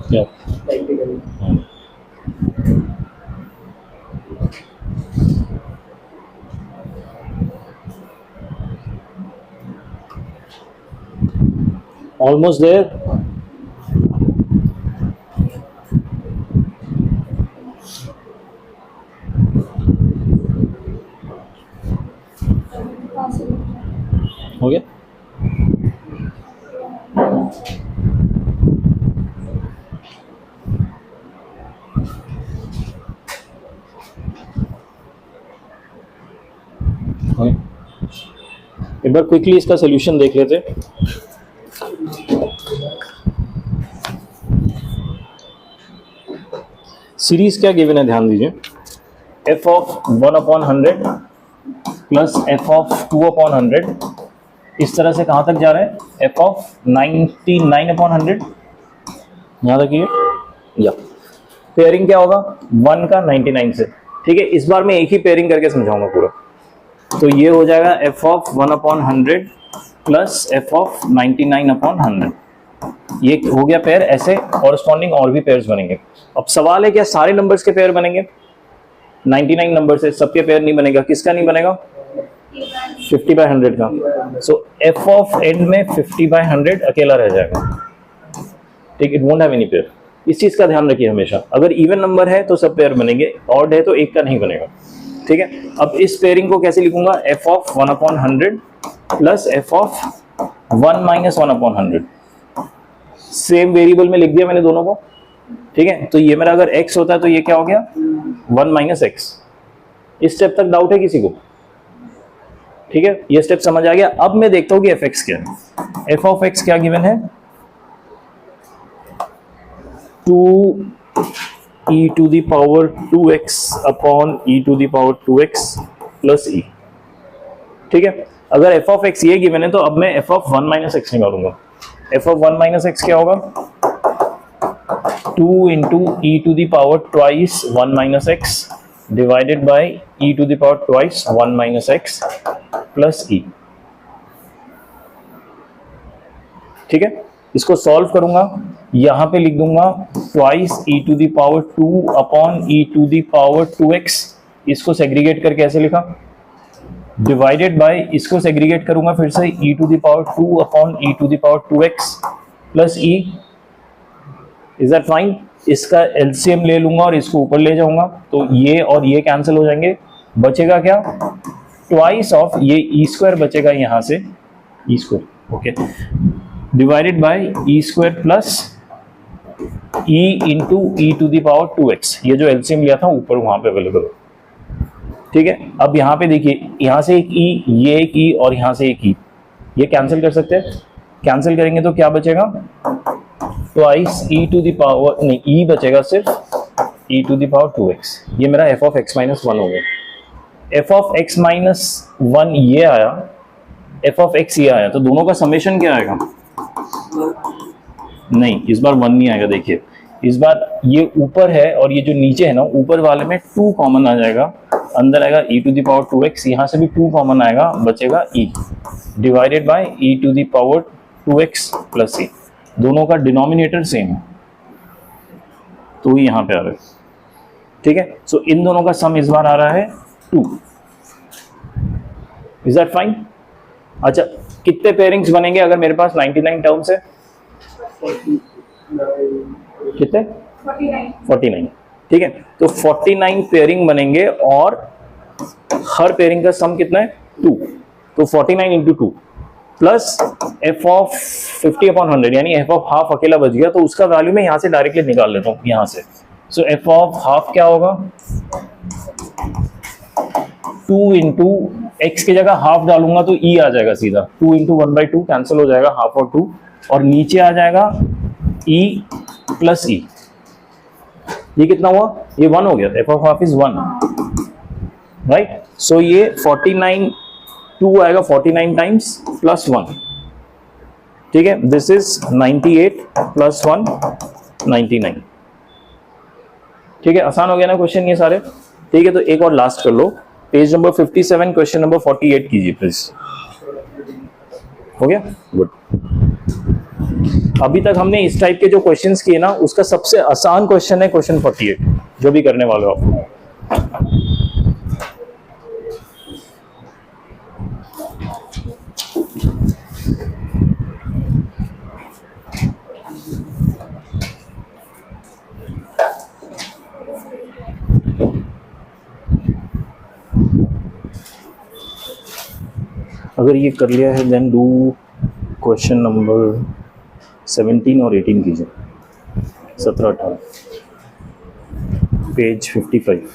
Yeah. Almost there. हो गया? एक बार क्विकली इसका सोल्यूशन देख लेते। सीरीज क्या गिवन है, ध्यान दीजिए। f of 1/100 plus f of 2/100 इस तरह से कहां तक जा रहा है? f ऑफ 99/100 यहां तक। ये या पेयरिंग क्या होगा 1 का 99 से, ठीक है। इस बार मैं एक ही पेयरिंग करके समझाऊंगा पूरा। तो ये हो जाएगा f of 1/100 plus f of 99/100। ये हो गया पेयर। ऐसे कॉरस्पॉन्डिंग और भी पेयर्स बनेंगे। अब सवाल है क्या सारे नंबर्स के पेयर बनेंगे? 99 नंबर से सबके पेयर नहीं बनेगा। किसका नहीं बनेगा? 50/100 का। सो f ऑफ एंड में 50/100 अकेला रह जाएगा, ठीक। It won't have any pair. इस चीज का ध्यान रखिए हमेशा। अगर इवन नंबर है तो सब पेयर बनेंगे, ऑड है तो एक का नहीं बनेगा, ठीक है। अब इस पेयरिंग को कैसे लिखूंगा? f of 1/100 plus f of 1 minus 1/100। Same variable में लिख दिया मैंने दोनों को, ठीक है। तो ये मेरा अगर x होता है तो ये क्या हो गया 1 माइनस x। इस स्टेप तक डाउट है किसी को? ठीक है, ये स्टेप समझ आ गया। अब मैं देखता हूं कि f(x) क्या है। f ऑफ x क्या गिवन है? 2e to the power 2x upon e to the power 2x plus e, ठीक है। अगर f ऑफ x ये गिवन है तो अब मैं f ऑफ 1 माइनस x निकालूंगा। f ऑफ 1 माइनस x क्या होगा? 2 into e to the power twice 1 minus x divided by e to the power twice 1 minus x plus e, ठीक है। इसको सॉल्व करूंगा, यहां पे लिख दूंगा twice e to the power 2 upon e to the power 2x। इसको segregate करके ऐसे लिखा, डिवाइडेड बाय, इसको सेग्रीगेट करूंगा फिर से e to the power 2 upon e to the power 2x plus e। Is that fine? इसका एलसीएम ले लूंगा और इसको ऊपर ले जाऊंगा तो ये और ये कैंसिल हो जाएंगे। बचेगा क्या? ट्वाइस ऑफ ये ई स्क्वायर बचेगा यहां से, e square, okay, divided by e square plus e into e to the power 2x। ये जो एलसीएम लिया था ऊपर वहां पे अवेलेबल हो, ठीक है। अब यहाँ पे देखिए, यहाँ से एक ई, ये एक ई और यहाँ से एक ई, ये कैंसिल कर सकते हैं। कैंसिल करेंगे तो क्या बचेगा? Twice e to the power, नहीं, ई बचेगा सिर्फ ई टू द पावर 2x। ये मेरा f ऑफ x माइनस 1 हो गया। f ऑफ x माइनस 1 ये आया, f ऑफ x ये आया, तो दोनों का समेशन क्या आएगा? नहीं, इस बार 1 नहीं आएगा। देखिए इस बार ये ऊपर है और ये जो नीचे है ना, ऊपर वाले में 2 कॉमन आ जाएगा, अंदर आएगा e to the power 2x, यहाँ से भी 2 कॉमन आएगा, बचेगा e divided by e to the power 2x plus e। दोनों का डिनोमिनेटर सेम है तो यहाँ पे आ रहा है, ठीक है। सो इन दोनों का सम इस बार आ रहा है 2। Is that fine? अच्छा, कितने पेयरिंग्स बनेंगे अगर मेरे पास 99 टर्म्स है? कितने? 49, ठीक है। तो 49 पेयरिंग बनेंगे और हर पेयरिंग का सम कितना है? 2। तो 49 इंटू 2, प्लस एफ ऑफ 50/100 यानी एफ ऑफ हाफ अकेला बच गया, तो उसका वैल्यू मैं यहाँ से डायरेक्टली निकाल लेता हूँ यहाँ से। सो एफ ऑफ हाफ क्या होगा, 2 इंटू एक्स की जगह हाफ डालूंगा तो ई आ जाएगा सीधा, 2 इंटू 1/2 कैंसिल हो जाएगा, हाफ और 2, और नीचे आ जाएगा ई प्लस ई। ये कितना हुआ, ये 1 हो गया, F of half is 1, right. So ये 49 2 आएगा 49 टाइम्स प्लस 1, ठीक है। दिस इज 98 प्लस 1 99, ठीक है। आसान हो गया ना क्वेश्चन ये सारे, ठीक है। तो एक और लास्ट कर लो, पेज नंबर 57 क्वेश्चन नंबर 48 कीजिए प्लीज। हो गया, गुड। अभी तक हमने इस टाइप के जो क्वेश्चंस किए ना, उसका सबसे आसान क्वेश्चन है क्वेश्चन 48, जो भी करने वाले हो आप। अगर ये कर लिया है देन डू क्वेश्चन नंबर 17 और 18 कीजिए, 17 18 पेज 55।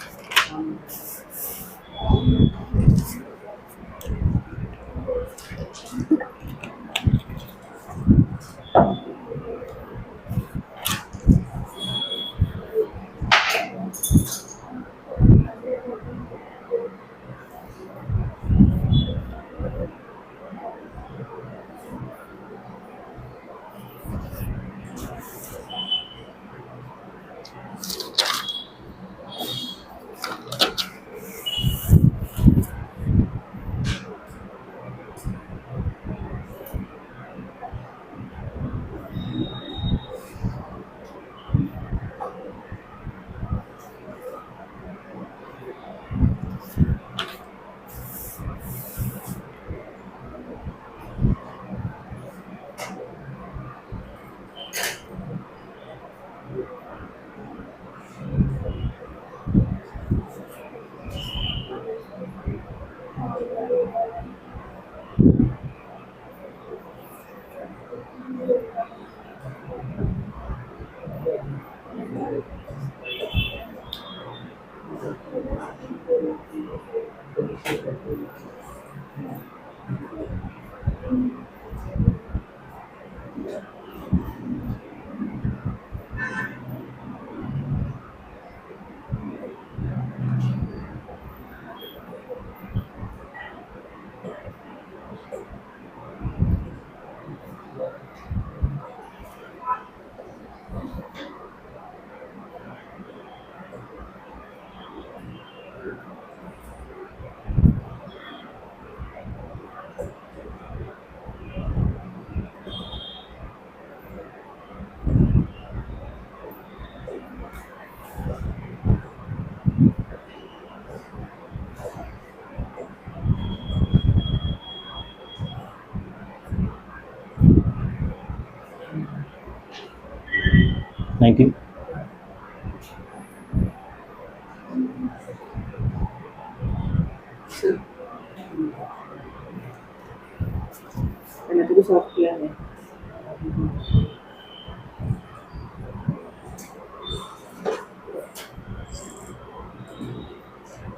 मैंने तो सॉल्व किया है।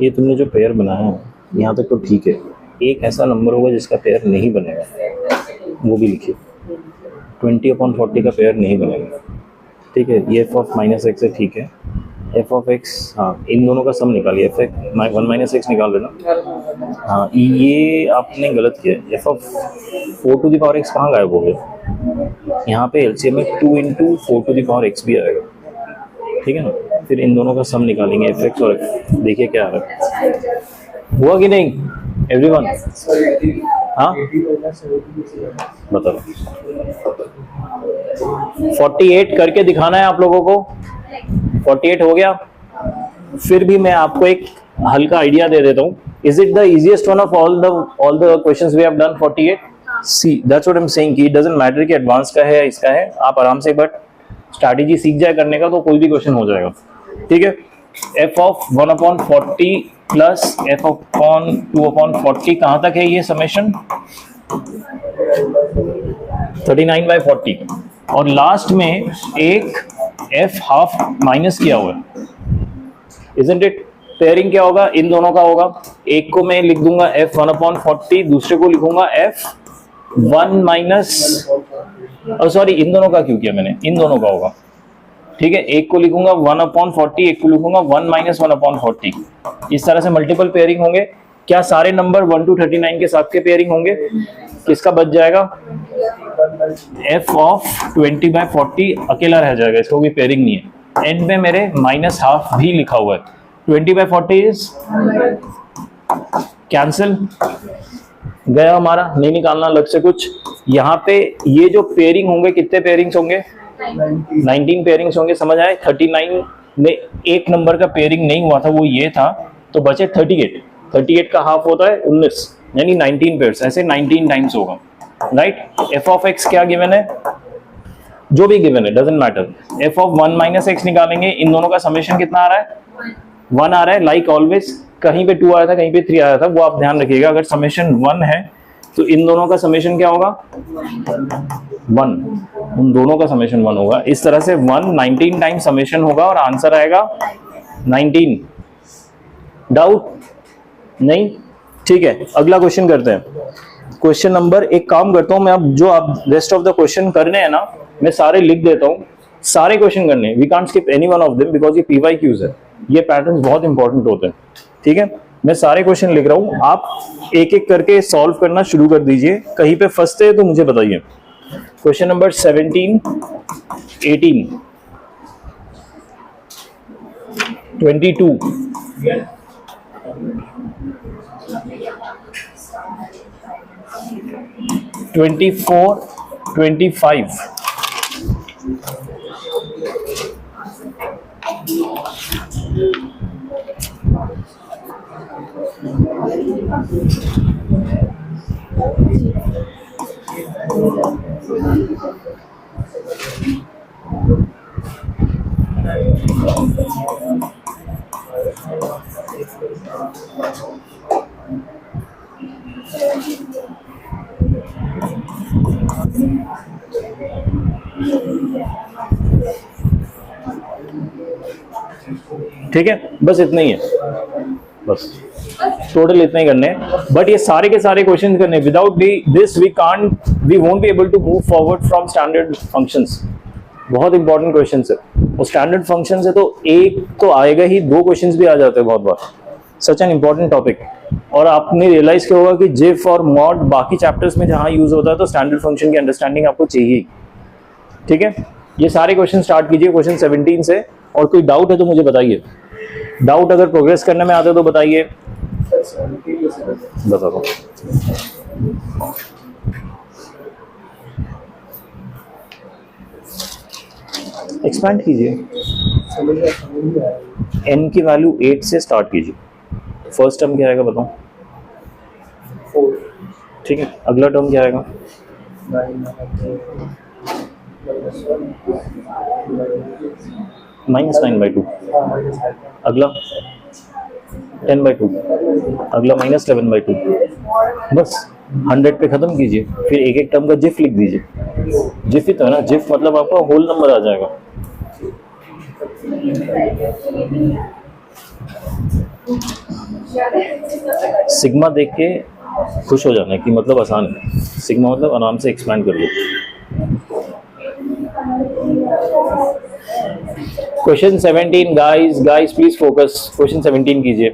ये तुमने जो पेयर बनाया है यहाँ तक तो ठीक है, एक ऐसा नंबर होगा जिसका पेयर नहीं बनेगा, वो भी लिखिए। 20/40 का पेयर नहीं बनेगा, ठीक है। ये एफ ऑफ माइनस एक्स है, ठीक है। एफ ऑफ एक्स, हाँ, इन दोनों का सम निकालिए, एफ एक्स 1 - x निकाल लेना। हाँ, ये आपने गलत किया, एफ ऑफ 4⁴x कहाँ गायब हो गया, यहाँ पे एलसीएम में 2 × 4⁴x भी आएगा, ठीक है ना। फिर इन दोनों का सम निकालेंगे, एफ एक्स और एफ, देखिए क्या आ रहा है। हुआ कि नहीं एवरीवन? हाँ बताओ। 48 करके दिखाना है आप लोगों को। 48 हो गया। फिर भी मैं आपको एक हल्का आइडिया दे देता हूँ। Is it the easiest one of all the questions we have done? 48। See that's what I am saying कि इट डजंट मैटर कि एडवांस का है या इसका है, आप आराम से बट स्ट्रैटेजी सीख जाए करने का तो कोई भी क्वेश्चन हो जाएगा, ठीक है। F of 1/40 plus F of 2/40 कहाँ तक है ये समेशन? 39/40 और लास्ट में एक f हाफ माइनस किया हुआ है, इजंट इट? पेयरिंग क्या होगा? इन दोनों का होगा। एक को मैं लिख दूंगा f 1/40, दूसरे को लिखूंगा f 1 माइनस, सॉरी इन दोनों का क्यों किया मैंने, इन दोनों का होगा, ठीक है। एक को लिखूंगा 1/40, एक को लिखूंगा 1 माइनस 1/40। इस तरह से मल्टीपल पेयरिंग होंगे। क्या सारे नंबर 1 to 39 के साथ के पेयरिंग होंगे? किसका बच जाएगा? f ऑफ 20/40 अकेला रह जाएगा, इसको कोई पेयरिंग नहीं है। एंड में मेरे माइनस हाफ भी लिखा हुआ है। 20/40 इज कैंसिल, गया हमारा, नहीं निकालना अलग से कुछ। यहाँ पे ये जो पेयरिंग होंगे, कितने पेयरिंग्स होंगे? 19 पेयरिंग्स होंगे, समझ आए? 39 में एक नंबर का पेयरिंग नहीं हुआ था, वो ये था, तो बचे 38। 38 का हाफ होता है 19, यानी 19 पेयर्स, ऐसे 19 टाइम्स होगा, राइट। f ऑफ x क्या गिवन है? जो भी गिवन है doesn't matter. f of 1 minus x निकालेंगे, इन दोनों का समेशन कितना आ रहा है? 1 आ रहा है। लाइक ऑलवेज, कहीं पे 2 आया था, कहीं पे 3 आया था, वो आप ध्यान रखिएगा। अगर समेशन 1 है तो इन दोनों का समेशन क्या होगा? 1, उन दोनों का समेशन 1 होगा। इस तरह से 1 19 टाइम समेशन होगा और आंसर आएगा 19। डाउट नहीं? ठीक है, अगला क्वेश्चन करते हैं। क्वेश्चन नंबर, एक काम करता हूं मैं, अब जो आप रेस्ट ऑफ द क्वेश्चन करने हैं ना, मैं सारे लिख देता हूं। सारे क्वेश्चन करने हैं, we can't skip any one of them because ये PYQs है, ये पैटर्न्स बहुत इंपॉर्टेंट होते हैं, ठीक है। मैं सारे क्वेश्चन लिख रहा हूं, आप एक एक करके सॉल्व करना शुरू कर दीजिए। कहीं पे फंसते हैं तो मुझे बताइए। क्वेश्चन नंबर 17, 18, 22, 24, 25, ठीक है, बस इतना ही है, बस टोटल इतना ही करने हैं। बट ये सारे के सारे क्वेश्चन करने, without this we won't be able to move forward from standard functions. बहुत इंपॉर्टेंट क्वेश्चंस है, और स्टैंडर्ड फंक्शंस है तो एक तो आएगा ही, 2 क्वेश्चंस भी आ जाते हैं बहुत बार। Such an important topic. और आपने रियलाइज किया होगा कि जिफ और मॉड बाकी चैप्टर्स में जहां यूज होता है, तो स्टैंडर्ड फंक्शन की अंडरस्टैंडिंग आपको चाहिए, ठीक है। ये सारे क्वेश्चन स्टार्ट कीजिए क्वेश्चन 17 से, और कोई डाउट है तो मुझे बताइए। डाउट अगर प्रोग्रेस करने में आते तो बताइए। बता दो। एक्सपैंड कीजिए, n की वैल्यू 8 से स्टार्ट कीजिए। फर्स्ट टर्म क्या आएगा बताओ? 4, ठीक है, अगला टर्म क्या आएगा? -9/2। अगला 10/2, अगला -11/2। बस 100 पे खत्म कीजिए, फिर एक एक टर्म का जिफ लिख दीजिए। जिफ ही तो है ना, जिफ मतलब आपका होल नंबर आ जाएगा। सिग्मा देख के खुश हो जाना है कि मतलब आसान है। सिग्मा मतलब आराम से एक्सपैंड कर लो। Question 17 guys please focus. Question 17 कीजिए।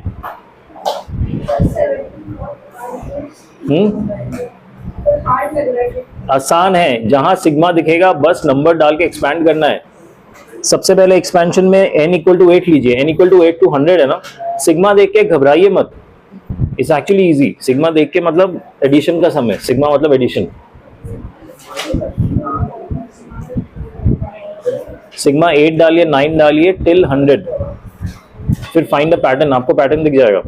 आसान है, जहां सिग्मा दिखेगा बस नंबर डाल के एक्सपैंड करना है। सबसे पहले एक्सपेंशन में n = 8 लीजिए। n = 8 to 100 है ना। सिग्मा देख के घबराइए मत, इट्स एक्चुअली इजी। सिग्मा देख के मतलब एडिशन का समय, सिग्मा मतलब एडिशन। सिग्मा 8 डालिए, 9 डालिए टिल 100, फिर फाइंड द पैटर्न। आपको पैटर्न दिख जाएगा।